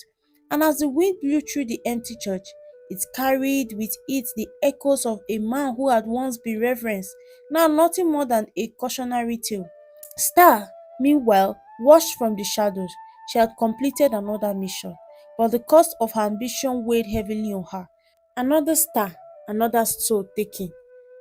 And as the wind blew through the empty church, it carried with it the echoes of a man who had once been reverenced, now nothing more than a cautionary tale. Star, meanwhile, watched from the shadows. She had completed another mission, but the cost of her ambition weighed heavily on her. Another star, another soul taken,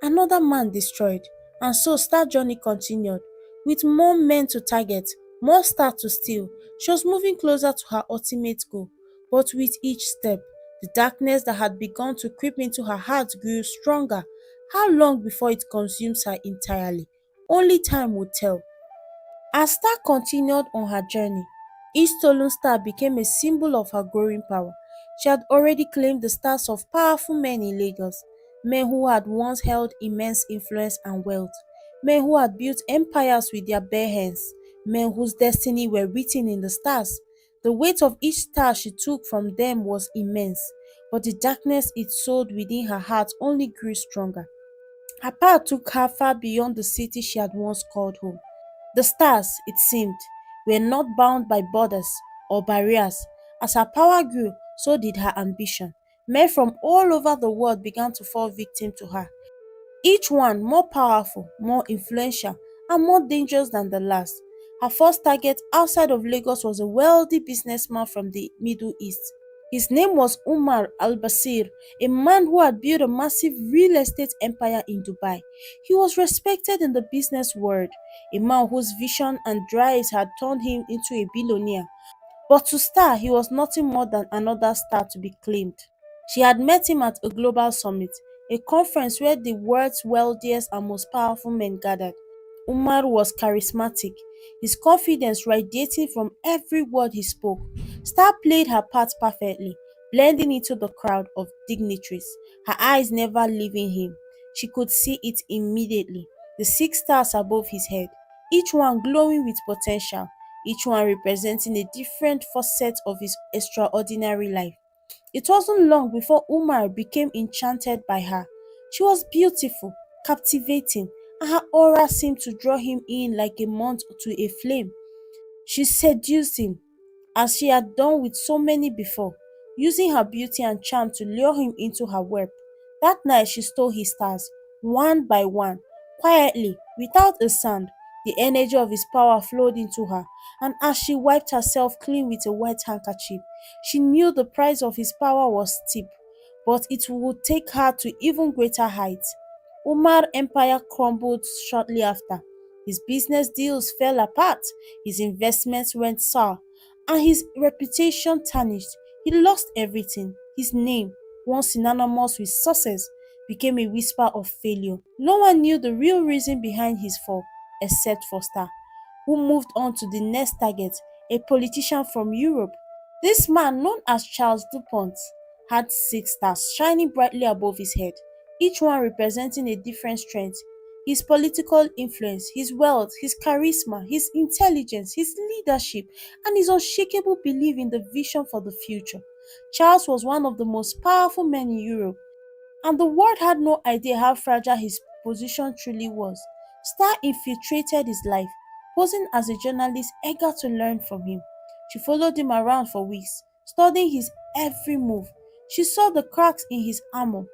another man destroyed, and so Star journey continued. With more men to target, more stars to steal, she was moving closer to her ultimate goal. But with each step, the darkness that had begun to creep into her heart grew stronger. How long before it consumes her entirely? Only time would tell. As Star continued on her journey, each stolen star became a symbol of her growing power. She had already claimed the stars of powerful men in Lagos, men who had once held immense influence and wealth, men who had built empires with their bare hands, men whose destiny were written in the stars. The weight of each star she took from them was immense, but the darkness it sowed within her heart only grew stronger. Her power took her far beyond the city she had once called home. The stars, it seemed, were not bound by borders or barriers. As her power grew, so did her ambition. Men from all over the world began to fall victim to her, each one more powerful, more influential, and more dangerous than the last. Her first target outside of Lagos was a wealthy businessman from the Middle East. His name was Umar al-Basir, a man who had built a massive real estate empire in Dubai. He was respected in the business world, a man whose vision and drives had turned him into a billionaire. But to Star, he was nothing more than another star to be claimed. She had met him at a global summit, a conference where the world's wealthiest and most powerful men gathered. Umar was charismatic, his confidence radiating from every word he spoke. Star played her part perfectly, blending into the crowd of dignitaries, her eyes never leaving him. She could see it immediately, the six stars above his head, each one glowing with potential, each one representing a different facet of his extraordinary life. It wasn't long before Umar became enchanted by her. She was beautiful, captivating, and her aura seemed to draw him in like a moth to a flame. She seduced him, as she had done with so many before, using her beauty and charm to lure him into her web. That night she stole his stars, one by one, quietly, without a sound. The energy of his power flowed into her, and as she wiped herself clean with a white handkerchief, she knew the price of his power was steep, but it would take her to even greater heights. Umar's empire crumbled shortly after. His business deals fell apart, his investments went sour, and his reputation tarnished. He lost everything. His name, once synonymous with success, became a whisper of failure. No one knew the real reason behind his fall, except Foster, who moved on to the next target, a politician from Europe. This man, known as Charles DuPont, had six stars shining brightly above his head. each one representing a different strength. His political influence, his wealth, his charisma, his intelligence, his leadership, and his unshakable belief in the vision for the future. Charles was one of the most powerful men in Europe, and the world had no idea how fragile his position truly was. Star infiltrated his life, posing as a journalist eager to learn from him. She followed him around for weeks, studying his every move. She saw the cracks in his armor,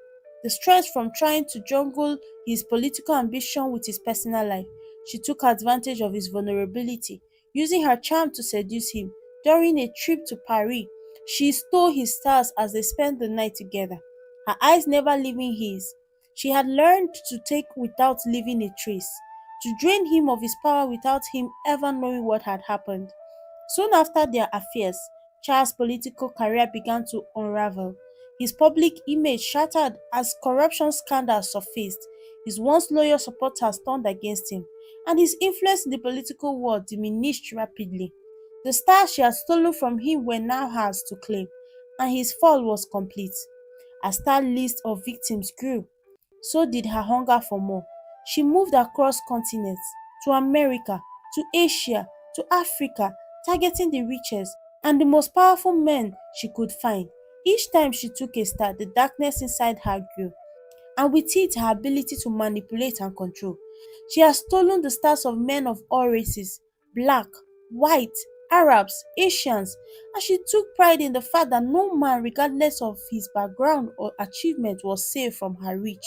the stress from trying to juggle his political ambition with his personal life. She took advantage of his vulnerability, using her charm to seduce him. During a trip to Paris, she stole his stars as they spent the night together, her eyes never leaving his. She had learned to take without leaving a trace, to drain him of his power without him ever knowing what had happened. Soon after their affairs, Charles' political career began to unravel. His public image shattered as corruption scandals surfaced. His once loyal supporters turned against him, and his influence in the political world diminished rapidly. The stars she had stolen from him were now hers to claim, and his fall was complete. As that list of victims grew, so did her hunger for more. She moved across continents, to America, to Asia, to Africa, targeting the richest and the most powerful men she could find. Each time she took a star, the darkness inside her grew, and with it her ability to manipulate and control. She has stolen the stars of men of all races, black, white, Arabs, Asians, and she took pride in the fact that no man, regardless of his background or achievement, was safe from her reach.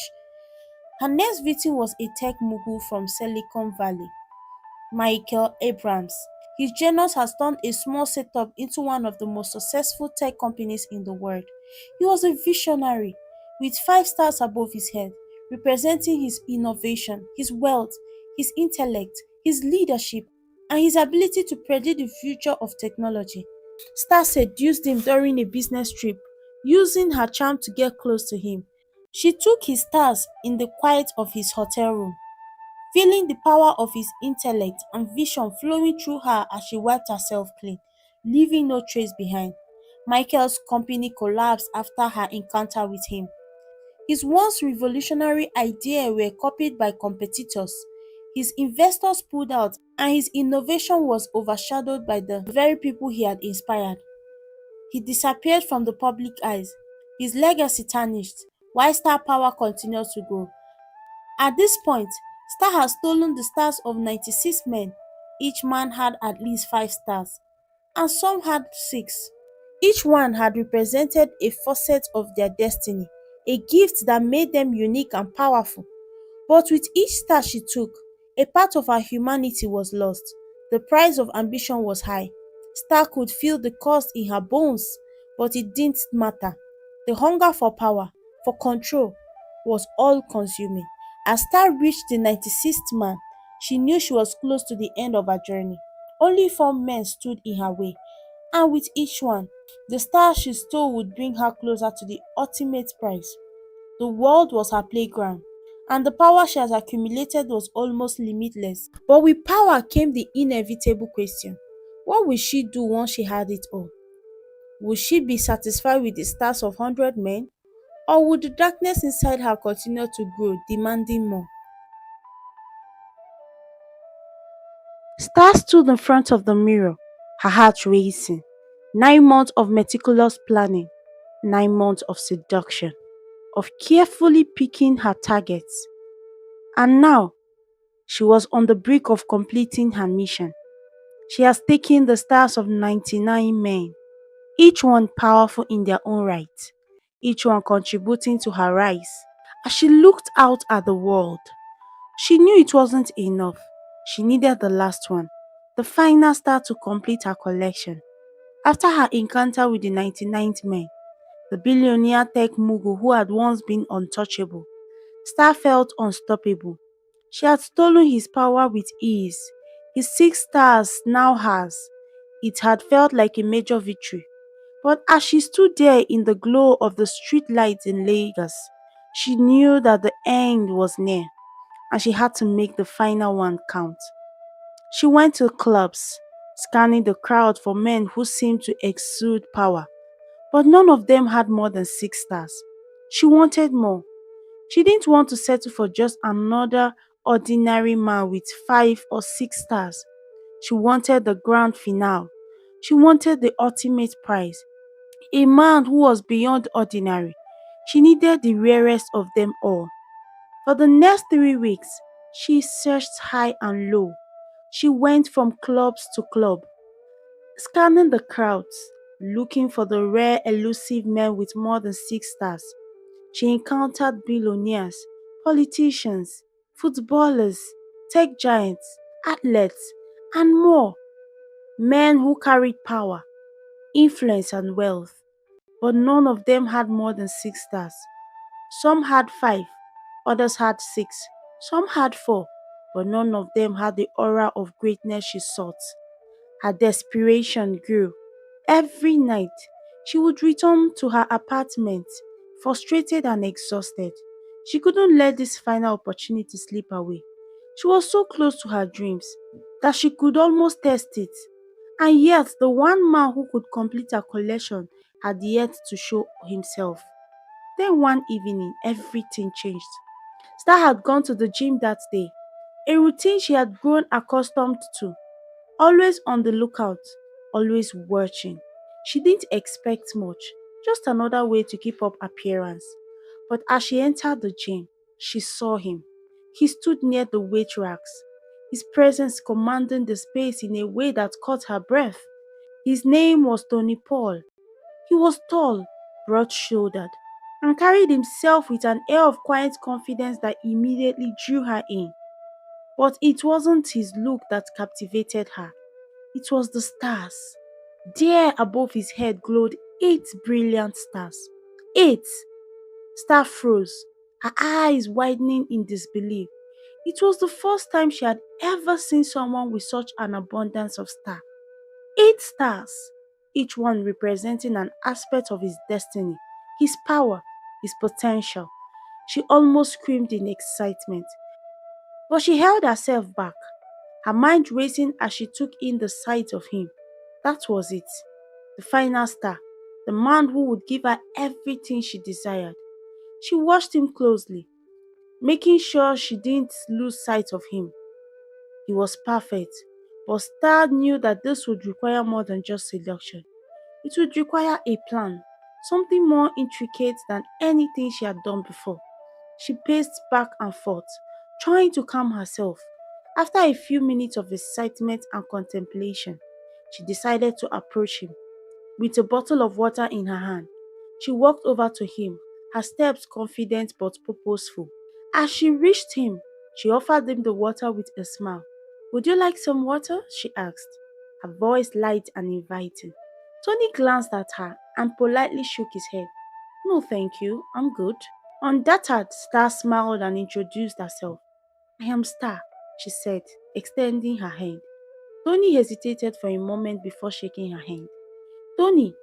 Her next victim was a tech mogul from Silicon Valley, Michael Abrams. His genius has turned a small setup into one of the most successful tech companies in the world. He was a visionary, with five stars above his head, representing his innovation, his wealth, his intellect, his leadership, and his ability to predict the future of technology. Star seduced him during a business trip, using her charm to get close to him. She took his stars in the quiet of his hotel room, feeling the power of his intellect and vision flowing through her as she wiped herself clean, leaving no trace behind. Michael's company collapsed after her encounter with him. His once revolutionary ideas were copied by competitors. His investors pulled out, and his innovation was overshadowed by the very people he had inspired. He disappeared from the public eyes, his legacy tarnished, while star power continued to grow. At this point, Star had stolen the stars of 96 men. Each man had at least 5 stars, and some had 6. Each one had represented a facet of their destiny, a gift that made them unique and powerful. But with each star she took, a part of her humanity was lost. The price of ambition was high. Star could feel the cost in her bones, but it didn't matter. The hunger for power, for control, was all consuming. As Star reached the 96th man, she knew she was close to the end of her journey. Only 4 men stood in her way, and with each one, the star she stole would bring her closer to the ultimate prize. The world was her playground, and the power she has accumulated was almost limitless. But with power came the inevitable question: what will she do once she had it all? Would she be satisfied with the stars of 100 men, or would the darkness inside her continue to grow, demanding more? Star stood in front of the mirror, her heart racing. 9 months of meticulous planning, 9 months of seduction, of carefully picking her targets. And now, she was on the brink of completing her mission. She has taken the stars of 99 men, each one powerful in their own right, each one contributing to her rise. As she looked out at the world, she knew it wasn't enough. She needed the last one, the final star to complete her collection. After her encounter with the 99th man, the billionaire tech mogul who had once been untouchable, Star felt unstoppable. She had stolen his power with ease. His 6 stars now hers. It had felt like a major victory. But as she stood there in the glow of the street lights in Lagos, she knew that the end was near, and she had to make the final one count. She went to clubs, scanning the crowd for men who seemed to exude power, but none of them had more than 6 stars. She wanted more. She didn't want to settle for just another ordinary man with 5 or 6 stars. She wanted the grand finale. She wanted the ultimate prize. A man who was beyond ordinary. She needed the rarest of them all. For the next 3 weeks, she searched high and low. She went from clubs to club, scanning the crowds, looking for the rare, elusive men with more than 6 stars. She encountered billionaires, politicians, footballers, tech giants, athletes, and more. Men who carried power, influence, and wealth. But none of them had more than 6 stars. Some had 5, others had 6, some had 4, but none of them had the aura of greatness she sought. Her desperation grew. Every night, she would return to her apartment, frustrated and exhausted. She couldn't let this final opportunity slip away. She was so close to her dreams that she could almost taste it. And yet, the one man who could complete her collection had yet to show himself. Then one evening, everything changed. Star had gone to the gym that day, a routine she had grown accustomed to, always on the lookout, always watching. She didn't expect much, just another way to keep up appearance. But as she entered the gym, she saw him. He stood near the weight racks, his presence commanding the space in a way that caught her breath. His name was Tony Paul. He was tall, broad shouldered, and carried himself with an air of quiet confidence that immediately drew her in. But it wasn't his look that captivated her, it was the stars. There above his head glowed 8 brilliant stars. 8! Star froze, her eyes widening in disbelief. It was the first time she had ever seen someone with such an abundance of stars. 8 stars, each one representing an aspect of his destiny, his power, his potential. She almost screamed in excitement, but she held herself back, her mind racing as she took in the sight of him. That was it, the final star, the man who would give her everything she desired. She watched him closely, making sure she didn't lose sight of him. He was perfect, but Star knew that this would require more than just seduction. It would require a plan, something more intricate than anything she had done before. She paced back and forth, trying to calm herself. After a few minutes of excitement and contemplation, she decided to approach him. With a bottle of water in her hand, she walked over to him, her steps confident but purposeful. As she reached him, she offered him the water with a smile. "Would you like some water?" she asked, her voice light and inviting. Tony glanced at her and politely shook his head. "No, thank you, I'm good." Undeterred, Star smiled and introduced herself. "I am Star," she said, extending her hand. Tony hesitated for a moment before shaking her hand. "Tony,"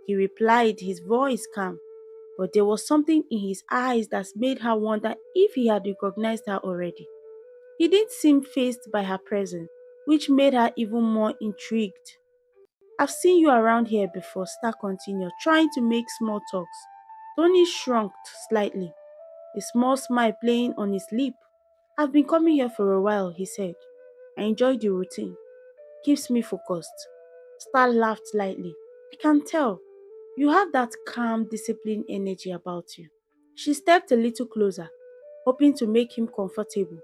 he replied, his voice calm, but there was something in his eyes that made her wonder if he had recognized her already. He didn't seem fazed by her presence, which made her even more intrigued. "I've seen you around here before," Star continued, trying to make small talks. Tony shrunk slightly, a small smile playing on his lip. "I've been coming here for a while," he said. "I enjoy the routine. Keeps me focused." Star laughed lightly. "I can tell. You have that calm, disciplined energy about you." She stepped a little closer, hoping to make him comfortable,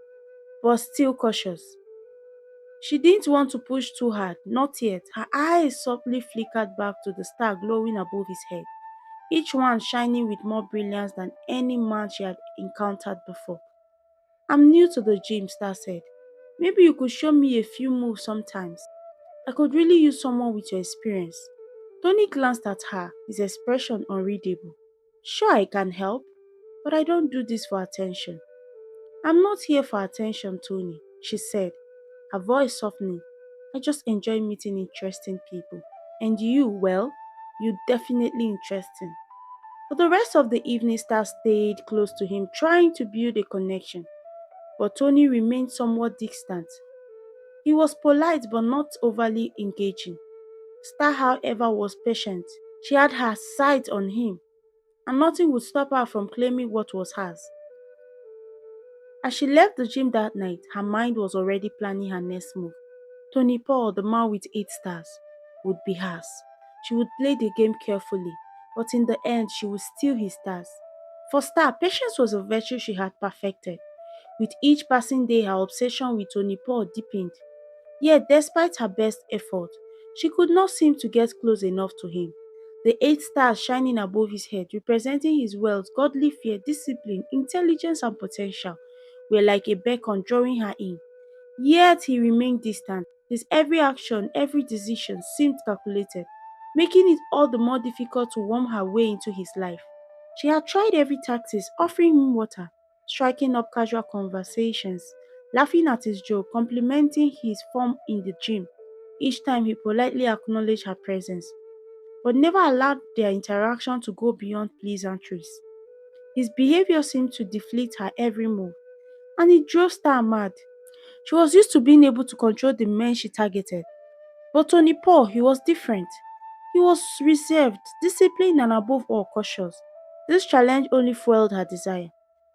but still cautious. She didn't want to push too hard, not yet. Her eyes softly flickered back to the star glowing above his head, each one shining with more brilliance than any man she had encountered before. "I'm new to the gym," Star said. "Maybe you could show me a few moves sometimes. I could really use someone with your experience." Tony glanced at her, his expression unreadable. "Sure, I can help, but I don't do this for attention." "I'm not here for attention, Tony," she said, her voice softening. "I just enjoy meeting interesting people. And you, well, you definitely interesting." For the rest of the evening, Star stayed close to him, trying to build a connection. But Tony remained somewhat distant. He was polite but not overly engaging. Star, however, was patient. She had her sight on him, and nothing would stop her from claiming what was hers. As she left the gym that night, her mind was already planning her next move. Tony Paul, the man with 8 stars, would be hers. She would play the game carefully, but in the end, she would steal his stars. For Star, patience was a virtue she had perfected. With each passing day, her obsession with Tony Paul deepened. Yet, despite her best effort, she could not seem to get close enough to him. The 8 stars shining above his head, representing his wealth, godly fear, discipline, intelligence, and potential, were like a beacon drawing her in. Yet he remained distant. His every action, every decision seemed calculated, making it all the more difficult to worm her way into his life. She had tried every tactic, offering him water, striking up casual conversations, laughing at his joke, complimenting his form in the gym. Each time he politely acknowledged her presence, but never allowed their interaction to go beyond pleasantries. His behavior seemed to deflate her every move, and it drove Star mad. She was used to being able to control the men she targeted. But Tony Paul, he was different. He was reserved, disciplined, and above all cautious. This challenge only fueled her desire.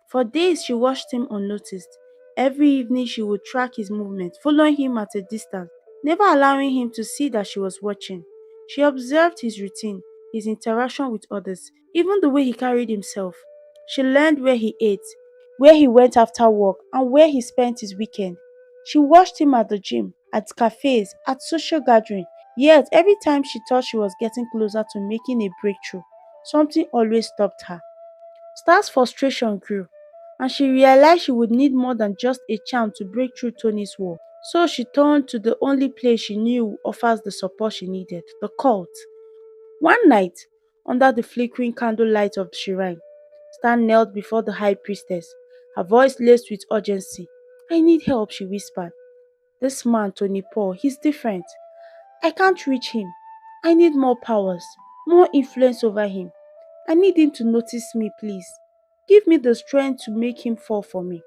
For days, she watched him unnoticed. Every evening, she would track his movements, following him at a distance, never allowing him to see that she was watching. She observed his routine, his interaction with others, even the way he carried himself. She learned where he ate, where he went after work, and where he spent his weekend. She watched him at the gym, at cafes, at social gatherings. Yet, every time she thought she was getting closer to making a breakthrough, something always stopped her. Star's frustration grew, and she realized she would need more than just a charm to break through Tony's wall. So she turned to the only place she knew offers the support she needed, the cult. One night, under the flickering candlelight of the shrine, Star knelt before the high priestess, her voice laced with urgency. "I need help," she whispered. "This man, Tony Paul, he's different. I can't reach him. I need more powers, more influence over him. I need him to notice me, please. Give me the strength to make him fall for me."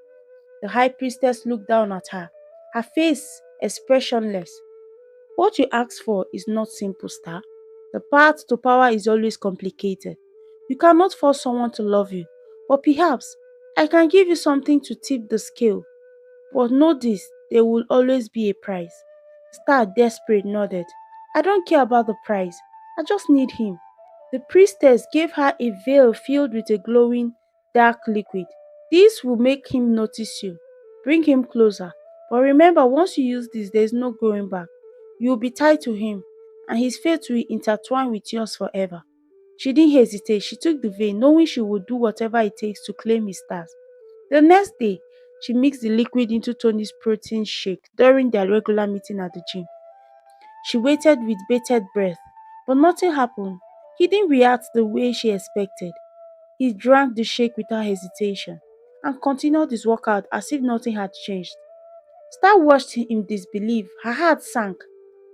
The high priestess looked down at her, her face expressionless. "What you ask for is not simple, Star. The path to power is always complicated. You cannot force someone to love you, but perhaps I can give you something to tip the scale. But know this, there will always be a price." Star, desperate, nodded. "I don't care about the price. I just need him." The priestess gave her a veil filled with a glowing, dark liquid. "This will make him notice you. Bring him closer. But remember, once you use this, there is no going back. You will be tied to him, and his fate will intertwine with yours forever." She didn't hesitate. She took the veil, knowing she would do whatever it takes to claim his stars. The next day, she mixed the liquid into Tony's protein shake during their regular meeting at the gym. She waited with bated breath, but nothing happened. He didn't react the way she expected. He drank the shake without hesitation and continued his workout as if nothing had changed. Star watched in disbelief. Her heart sank.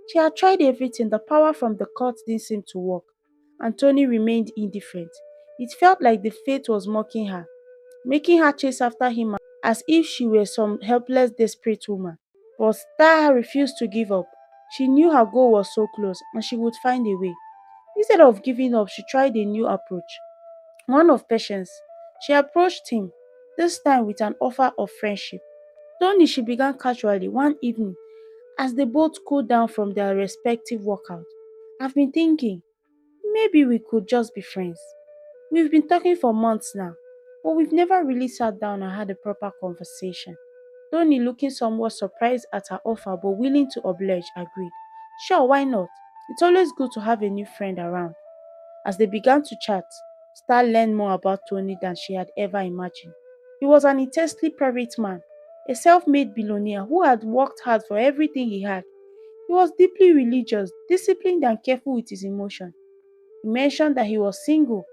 She had tried everything, the power from the cut didn't seem to work, and Tony remained indifferent. It felt like the fate was mocking her, making her chase after him as if she were some helpless, desperate woman. But Star refused to give up. She knew her goal was so close and she would find a way. Instead of giving up, she tried a new approach, one of patience. She approached him, this time with an offer of friendship. Tony, she began casually one evening as they both cooled down from their respective workouts. "I've been thinking, maybe we could just be friends. We've been talking for months now, but we've never really sat down and had a proper conversation." Tony, looking somewhat surprised at her offer but willing to oblige, agreed. "Sure, why not? It's always good to have a new friend around." As they began to chat, Star learned more about Tony than she had ever imagined. He was an intensely private man, a self-made billionaire who had worked hard for everything he had. He was deeply religious, disciplined, and careful with his emotions. He mentioned that he was single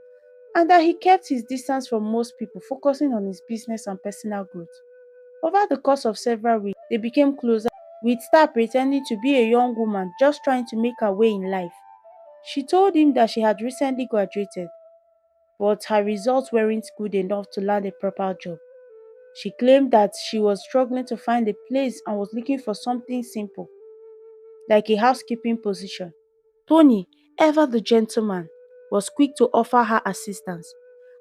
and that he kept his distance from most people, focusing on his business and personal growth. Over the course of several weeks, they became closer, with Star pretending to be a young woman just trying to make her way in life. She told him that she had recently graduated, but her results weren't good enough to land a proper job. She claimed that she was struggling to find a place and was looking for something simple, like a housekeeping position. Tony, ever the gentleman, was quick to offer her assistance.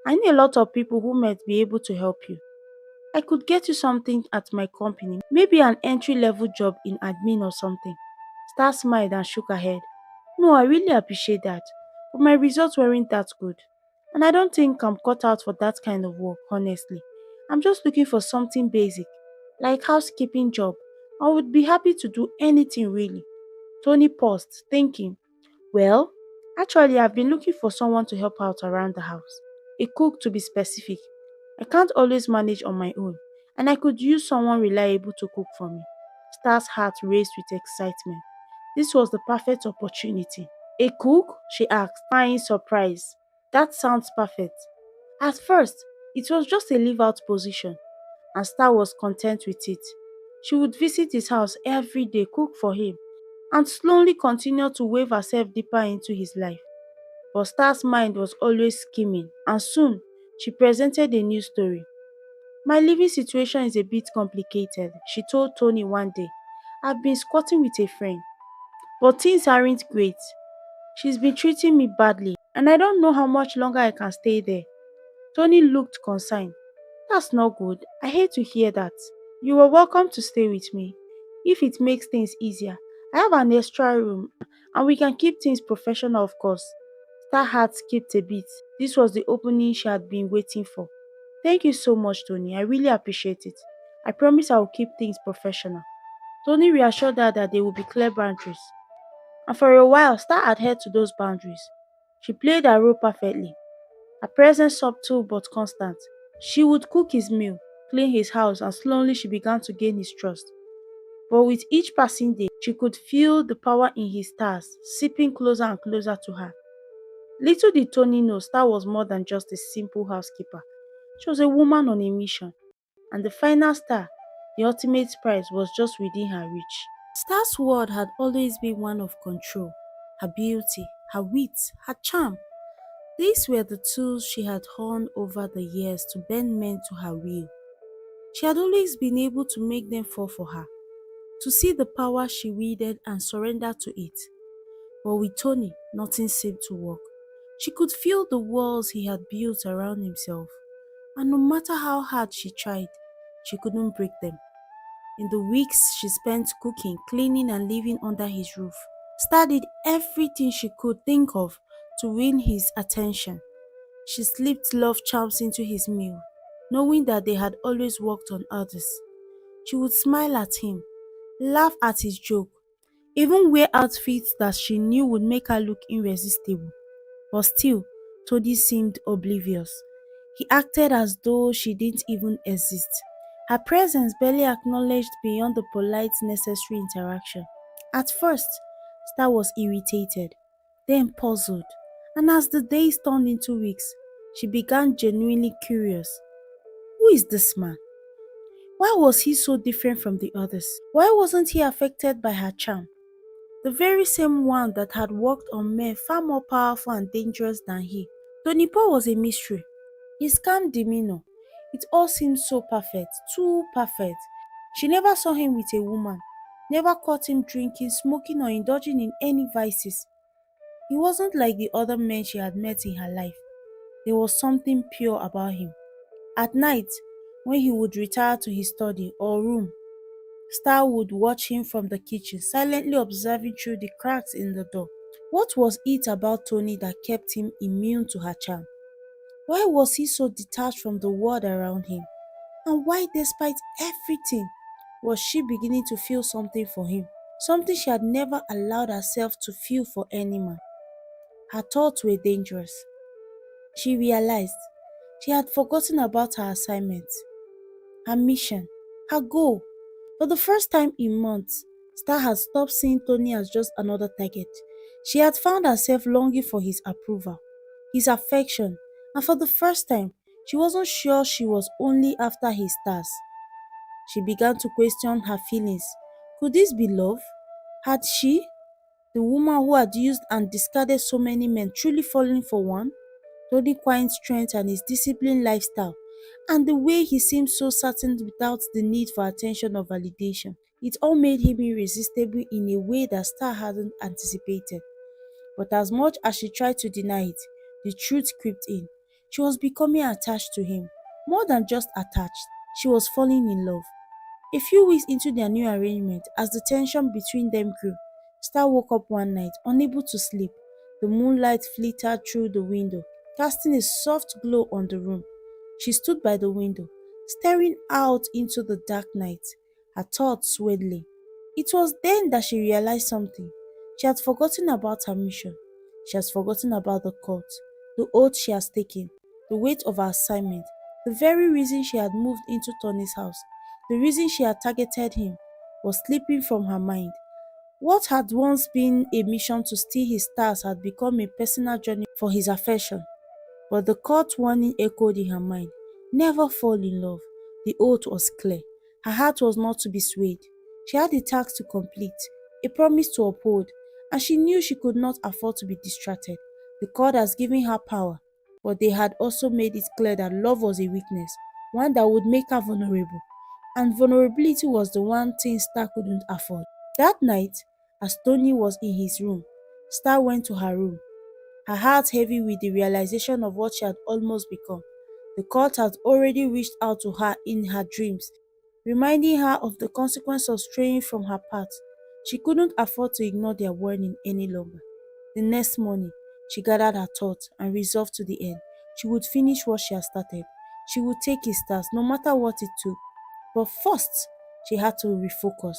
"I know a lot of people who might be able to help you." I could get you something at my company, maybe an entry level job in admin or something. Star smiled and shook her head. No, I really appreciate that, but my results weren't that good. And I don't think I'm cut out for that kind of work, honestly. I'm just looking for something basic, like housekeeping job. I would be happy to do anything really. Tony paused, thinking, well, actually, I've been looking for someone to help out around the house. A cook to be specific. I can't always manage on my own, and I could use someone reliable to cook for me. Star's heart raced with excitement. This was the perfect opportunity. A cook? She asked, smiling surprise. That sounds perfect. At first, it was just a leave out position, and Star was content with it. She would visit his house every day, cook for him, and slowly continue to weave herself deeper into his life. But Star's mind was always scheming, and soon she presented a new story. My living situation is a bit complicated, she told Tony one day. I've been squatting with a friend, but things aren't great. She's been treating me badly, and I don't know how much longer I can stay there. Tony looked concerned. That's not good. I hate to hear that. You are welcome to stay with me. If it makes things easier, I have an extra room and we can keep things professional, of course. Star heart skipped a bit. This was the opening she had been waiting for. Thank you so much, Tony. I really appreciate it. I promise I will keep things professional. Tony reassured her that there would be clear boundaries. And for a while, Star adhered to those boundaries. She played her role perfectly. Her presence subtle but constant. She would cook his meal, clean his house, and slowly she began to gain his trust. But with each passing day, she could feel the power in his stars seeping closer and closer to her. Little did Tony know Star was more than just a simple housekeeper. She was a woman on a mission, and the final star, the ultimate prize, was just within her reach. Star's world had always been one of control. Her beauty, her wit, her charm. These were the tools she had honed over the years to bend men to her will. She had always been able to make them fall for her, to see the power she wielded and surrender to it. But with Tony, nothing seemed to work. She could feel the walls he had built around himself, and no matter how hard she tried, she couldn't break them. In the weeks she spent cooking, cleaning, and living under his roof, Star did everything she could think of to win his attention. She slipped love charms into his meal, knowing that they had always worked on others. She would smile at him, laugh at his joke, even wear outfits that she knew would make her look irresistible. But still, Tony seemed oblivious. He acted as though she didn't even exist. Her presence barely acknowledged beyond the polite necessary interaction. At first, Star was irritated, then puzzled, and as the days turned into weeks, she began genuinely curious. Who is this man? Why was he so different from the others? Why wasn't he affected by her charm? The very same one that had worked on men far more powerful and dangerous than he. Tony Paul was a mystery. His calm demeanor, it all seemed so perfect, too perfect. She never saw him with a woman, never caught him drinking, smoking, or indulging in any vices. He wasn't like the other men she had met in her life. There was something pure about him. At night, when he would retire to his study or room, Star would watch him from the kitchen, silently observing through the cracks in the door. What was it about Tony that kept him immune to her charm? Why was he so detached from the world around him? And why, despite everything, was she beginning to feel something for him? Something she had never allowed herself to feel for any man. Her thoughts were dangerous. She realized she had forgotten about her assignment, her mission, her goal. For the first time in months, Star had stopped seeing Tony as just another target. She had found herself longing for his approval, his affection, and for the first time, she wasn't sure she was only after his stars. She began to question her feelings. Could this be love? Had she, the woman who had used and discarded so many men, truly fallen for one? Tony's quiet strength and his disciplined lifestyle, and the way he seemed so certain without the need for attention or validation. It all made him irresistible in a way that Star hadn't anticipated. But as much as she tried to deny it, the truth crept in. She was becoming attached to him, more than just attached. She was falling in love. A few weeks into their new arrangement, as the tension between them grew, Star woke up one night, unable to sleep. The moonlight filtered through the window, casting a soft glow on the room. She stood by the window, staring out into the dark night, her thoughts swirling. It was then that she realized something. She had forgotten about her mission. She has forgotten about the court, the oath she has taken, the weight of her assignment, the very reason she had moved into Tony's house. The reason she had targeted him was slipping from her mind. What had once been a mission to steal his stars had become a personal journey for his affection. But the court warning echoed in her mind. Never fall in love. The oath was clear. Her heart was not to be swayed. She had a task to complete, a promise to uphold, and she knew she could not afford to be distracted. The court has given her power, but they had also made it clear that love was a weakness, one that would make her vulnerable. And vulnerability was the one thing Star couldn't afford. That night, as Tony was in his room, Star went to her room, her heart heavy with the realization of what she had almost become. The cult had already reached out to her in her dreams, reminding her of the consequence of straying from her path. She couldn't afford to ignore their warning any longer. The next morning, she gathered her thoughts and resolved to the end. She would finish what she had started. She would take his task, no matter what it took. But first, she had to refocus.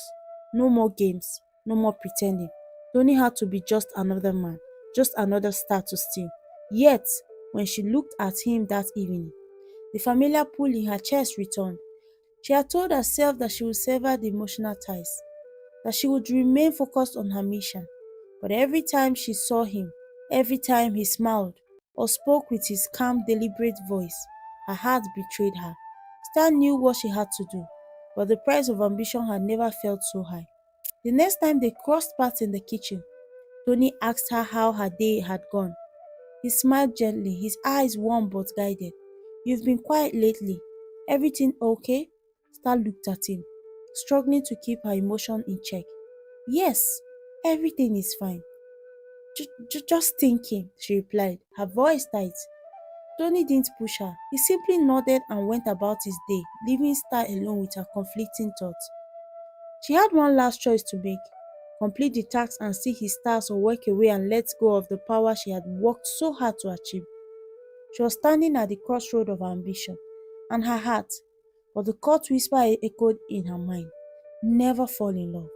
No more games, no more pretending. Tony had to be just another man, just another star to steal. Yet, when she looked at him that evening, the familiar pull in her chest returned. She had told herself that she would sever the emotional ties, that she would remain focused on her mission. But every time she saw him, every time he smiled or spoke with his calm, deliberate voice, her heart betrayed her. Star knew what she had to do, but the price of ambition had never felt so high. The next time they crossed paths in the kitchen, Tony asked her how her day had gone. He smiled gently, his eyes warm but guided. You've been quiet lately. Everything okay? Star looked at him, struggling to keep her emotion in check. Yes, everything is fine. Just thinking, she replied, her voice tight. Tony didn't push her. He simply nodded and went about his day, leaving Star alone with her conflicting thoughts. She had one last choice to make: complete the task and see his stars, or walk away and let go of the power she had worked so hard to achieve. She was standing at the crossroad of her ambition and her heart, but the court whisper echoed in her mind: never fall in love.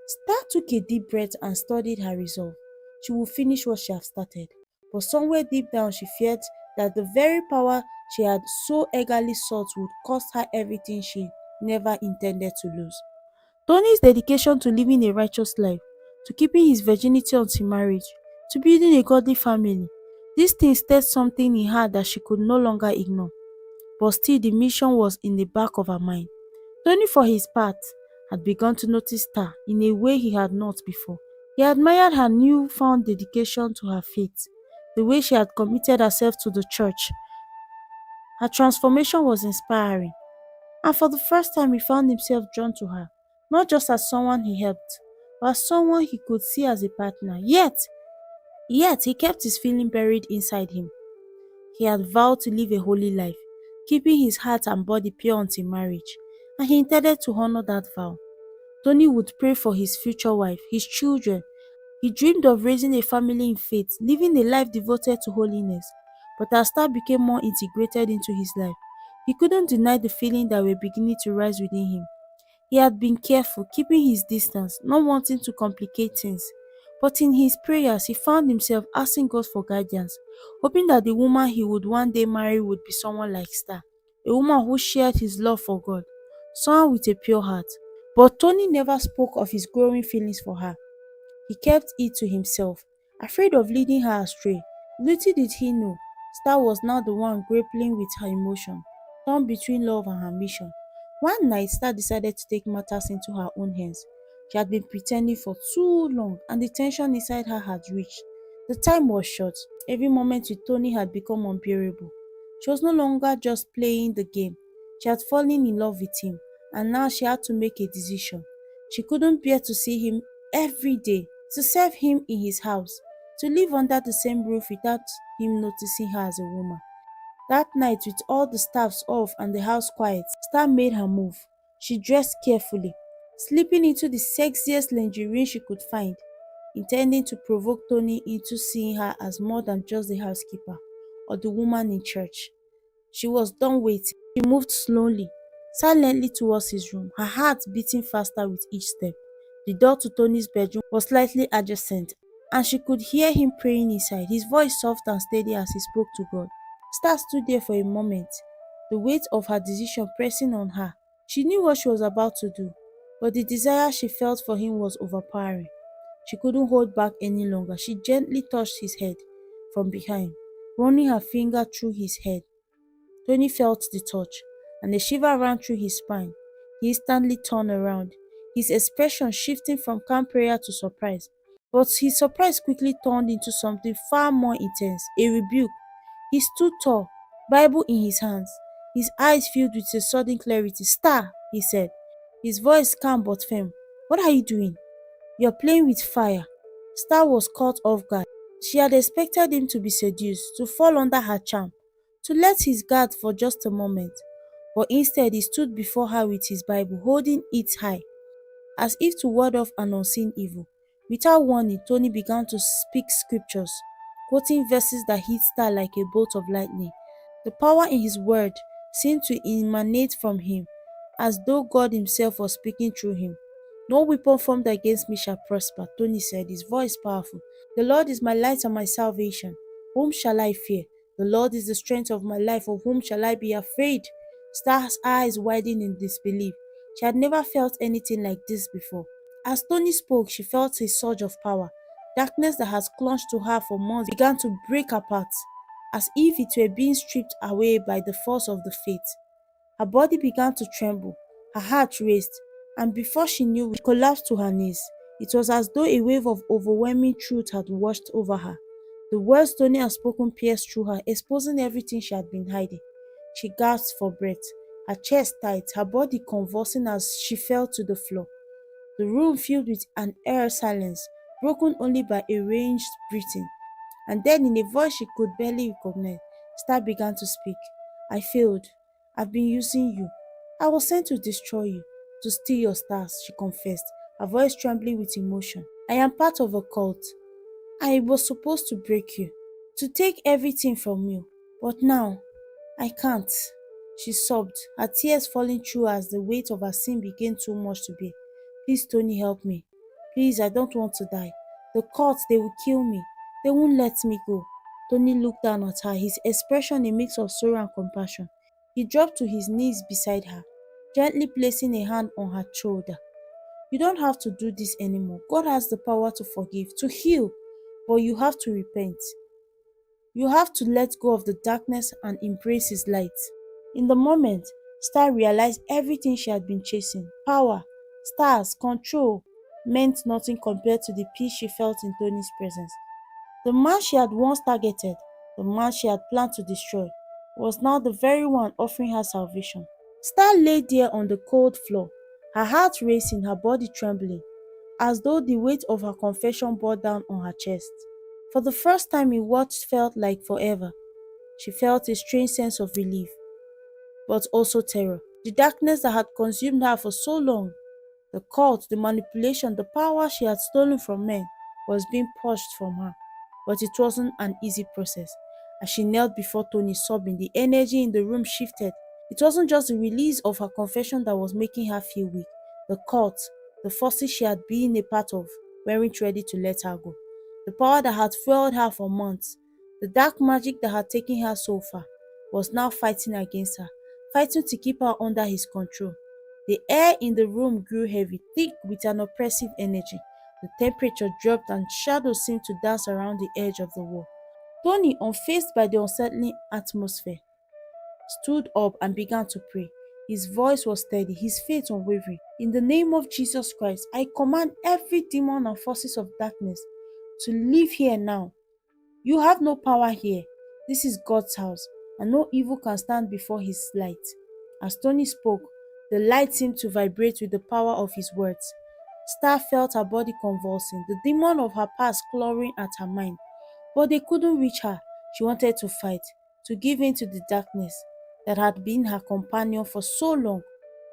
Star took a deep breath and studied her resolve. She would finish what she had started, but somewhere deep down she feared that the very power she had so eagerly sought would cost her everything she never intended to lose. Tony's dedication to living a righteous life, to keeping his virginity until marriage, to building a godly family, these things stirred something in her that she could no longer ignore. But still, the mission was in the back of her mind. Tony, for his part, had begun to notice her in a way he had not before. He admired her newfound dedication to her faith, the way she had committed herself to the church. Her transformation was inspiring, and for the first time he found himself drawn to her, not just as someone he helped, but as someone he could see as a partner. Yet he kept his feeling buried inside him. He had vowed to live a holy life, keeping his heart and body pure until marriage, and he intended to honor that vow. Tony would pray for his future wife, his children. He dreamed of raising a family in faith, living a life devoted to holiness. But as Star became more integrated into his life, he couldn't deny the feelings that were beginning to rise within him. He had been careful, keeping his distance, not wanting to complicate things. But in his prayers, he found himself asking God for guidance, hoping that the woman he would one day marry would be someone like Star, a woman who shared his love for God, someone with a pure heart. But Tony never spoke of his growing feelings for her. He kept it to himself, afraid of leading her astray. Little did he know, Star was now the one grappling with her emotion, torn between love and her mission. One night, Star decided to take matters into her own hands. She had been pretending for too long, and the tension inside her had reached. The time was short. Every moment with Tony had become unbearable. She was no longer just playing the game. She had fallen in love with him, and now she had to make a decision. She couldn't bear to see him every day, to serve him in his house, to live under the same roof without him noticing her as a woman. That night, with all the staffs off and the house quiet, Star made her move. She dressed carefully, slipping into the sexiest lingerie she could find, intending to provoke Tony into seeing her as more than just the housekeeper or the woman in church. She was done waiting. She moved slowly, silently towards his room, her heart beating faster with each step. The door to Tony's bedroom was slightly adjacent, and she could hear him praying inside, his voice soft and steady as he spoke to God. Star stood there for a moment, the weight of her decision pressing on her. She knew what she was about to do, but the desire she felt for him was overpowering. She couldn't hold back any longer. She gently touched his head from behind, running her finger through his head. Tony felt the touch, and a shiver ran through his spine. He instantly turned around, his expression shifting from calm prayer to surprise. But his surprise quickly turned into something far more intense, a rebuke. He stood tall, Bible in his hands, his eyes filled with a sudden clarity. "Star," he said, his voice calm but firm. "What are you doing? You're playing with fire." Star was caught off guard. She had expected him to be seduced, to fall under her charm, to let his guard for just a moment. But instead, he stood before her with his Bible, holding it high, as if to ward off an unseen evil. Without warning, Tony began to speak scriptures, quoting verses that hit Star like a bolt of lightning. The power in his word seemed to emanate from him, as though God himself was speaking through him. "No weapon formed against me shall prosper," Tony said, his voice powerful. "The Lord is my light and my salvation. Whom shall I fear? The Lord is the strength of my life. Of whom shall I be afraid?" Star's eyes widened in disbelief. She had never felt anything like this before. As Tony spoke, she felt a surge of power. Darkness that had clung to her for months began to break apart, as if it were being stripped away by the force of the faith. Her body began to tremble, her heart raced, and before she knew it, she collapsed to her knees. It was as though a wave of overwhelming truth had washed over her. The words Tony had spoken pierced through her, exposing everything she had been hiding. She gasped for breath, her chest tight, her body convulsing as she fell to the floor. The room filled with an air silence, broken only by a ranged breathing. And then, in a voice she could barely recognize, Star began to speak. "I failed. I've been using you. I was sent to destroy you, to steal your stars," she confessed, her voice trembling with emotion. "I am part of a cult. I was supposed to break you, to take everything from you. But now, I can't." She sobbed, her tears falling through as the weight of her sin became too much to bear. "Please, Tony, help me. Please, I don't want to die. The courts, they will kill me. They won't let me go." Tony looked down at her, his expression a mix of sorrow and compassion. He dropped to his knees beside her, gently placing a hand on her shoulder. "You don't have to do this anymore. God has the power to forgive, to heal, but you have to repent. You have to let go of the darkness and embrace his light." In the moment, Star realized everything she had been chasing, power, stars, control, meant nothing compared to the peace she felt in Tony's presence. The man she had once targeted, the man she had planned to destroy, was now the very one offering her salvation. Star lay there on the cold floor, her heart racing, her body trembling, as though the weight of her confession bore down on her chest. For the first time in what felt like forever, she felt a strange sense of relief, but also terror. The darkness that had consumed her for so long, the cult, the manipulation, the power she had stolen from men, was being purged from her. But it wasn't an easy process. As she knelt before Tony, sobbing, the energy in the room shifted. It wasn't just the release of her confession that was making her feel weak. The cult, the forces she had been a part of, weren't ready to let her go. The power that had fueled her for months, the dark magic that had taken her so far, was now fighting against her, fighting to keep her under his control. The air in the room grew heavy, thick with an oppressive energy. The temperature dropped and shadows seemed to dance around the edge of the wall. Tony, unfazed by the unsettling atmosphere, stood up and began to pray. His voice was steady, his faith unwavering. "In the name of Jesus Christ, I command every demon and forces of darkness to leave here now. You have no power here. This is God's house, and no evil can stand before his light." As Tony spoke, the light seemed to vibrate with the power of his words. Star felt her body convulsing, the demon of her past clawing at her mind. But they couldn't reach her. She wanted to fight. to give in to the darkness that had been her companion for so long.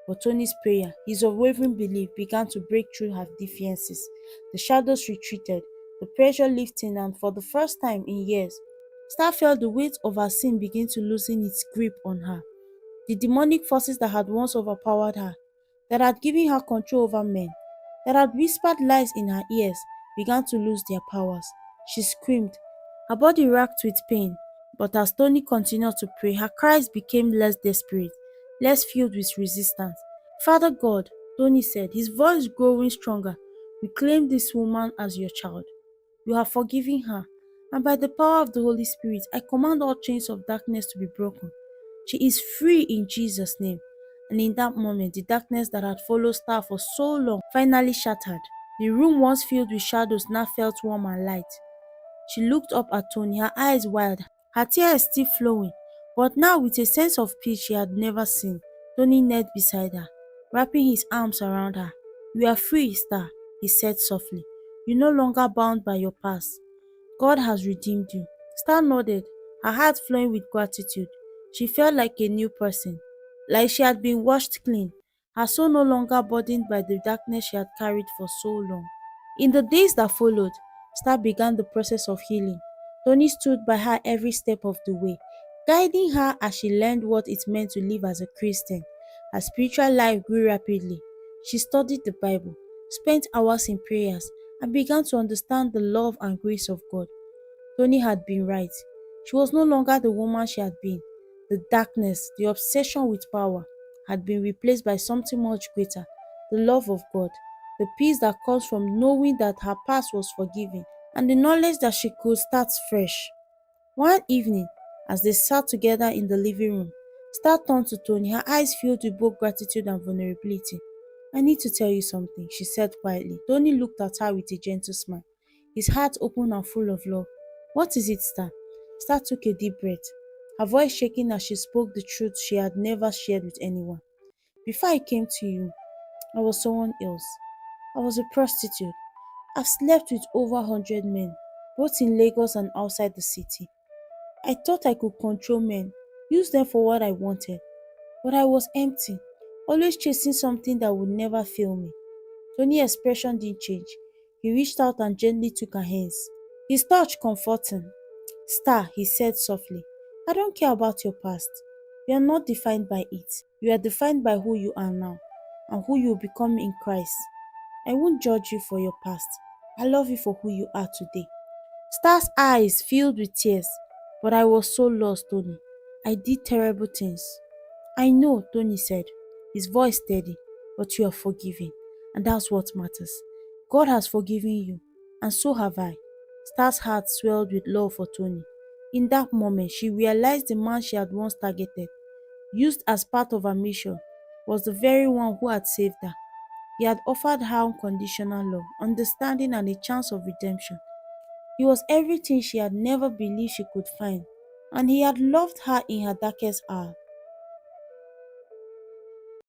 But Tony's prayer, his unwavering belief, began to break through her defiances. The shadows retreated, the pressure lifting, and for the first time in years, Star felt the weight of her sin begin to loosen its grip on her. The demonic forces that had once overpowered her, that had given her control over men, that had whispered lies in her ears, began to lose their powers. She screamed, her body racked with pain, but as Tony continued to pray, her cries became less desperate, less filled with resistance. Father God, Tony said, his voice growing stronger, reclaim this woman as your child. You have forgiven her, and by the power of the Holy Spirit, I command all chains of darkness to be broken. She is free in Jesus' name. And in that moment, the darkness that had followed Star for so long finally shattered. The room once filled with shadows now felt warm and light. She looked up at Tony, her eyes wide, her tears still flowing, but now with a sense of peace she had never seen. Tony knelt beside her, wrapping his arms around her. You are free, Star, he said softly. You're no longer bound by your past. God has redeemed you. Star nodded, her heart flowing with gratitude. She felt like a new person, like she had been washed clean, her soul no longer burdened by the darkness she had carried for so long. In the days that followed, Star began the process of healing. Tony stood by her every step of the way, guiding her as she learned what it meant to live as a Christian. Her spiritual life grew rapidly. She studied the Bible, spent hours in prayers, and began to understand the love and grace of God. Tony had been right. She was no longer the woman she had been. The darkness, the obsession with power, had been replaced by something much greater, the love of God, the peace that comes from knowing that her past was forgiven, and the knowledge that she could start fresh. One evening, as they sat together in the living room, Star turned to Tony, her eyes filled with both gratitude and vulnerability. I need to tell you something, she said quietly. Tony looked at her with a gentle smile, his heart open and full of love. What is it, Star? Star took a deep breath, her voice shaking as she spoke the truth she had never shared with anyone. Before I came to you, I was someone else. I was a prostitute. I've slept with over 100 men, both in Lagos and outside the city. I thought I could control men, use them for what I wanted, but I was empty, always chasing something that would never fill me. Tony's expression didn't change. He reached out and gently took her hands. His touch comforting. Star, he said softly, I don't care about your past. You are not defined by it. You are defined by who you are now and who you will become in Christ. I won't judge you for your past. I love you for who you are today. Star's eyes filled with tears. But I was so lost, Tony. I did terrible things. I know, Tony said, his voice steady, but you are forgiven, and that's what matters. God has forgiven you, and so have I. Star's heart swelled with love for Tony. In that moment, she realized the man she had once targeted, used as part of her mission, was the very one who had saved her. He had offered her unconditional love, understanding, and a chance of redemption. He was everything she had never believed she could find, and he had loved her in her darkest hour.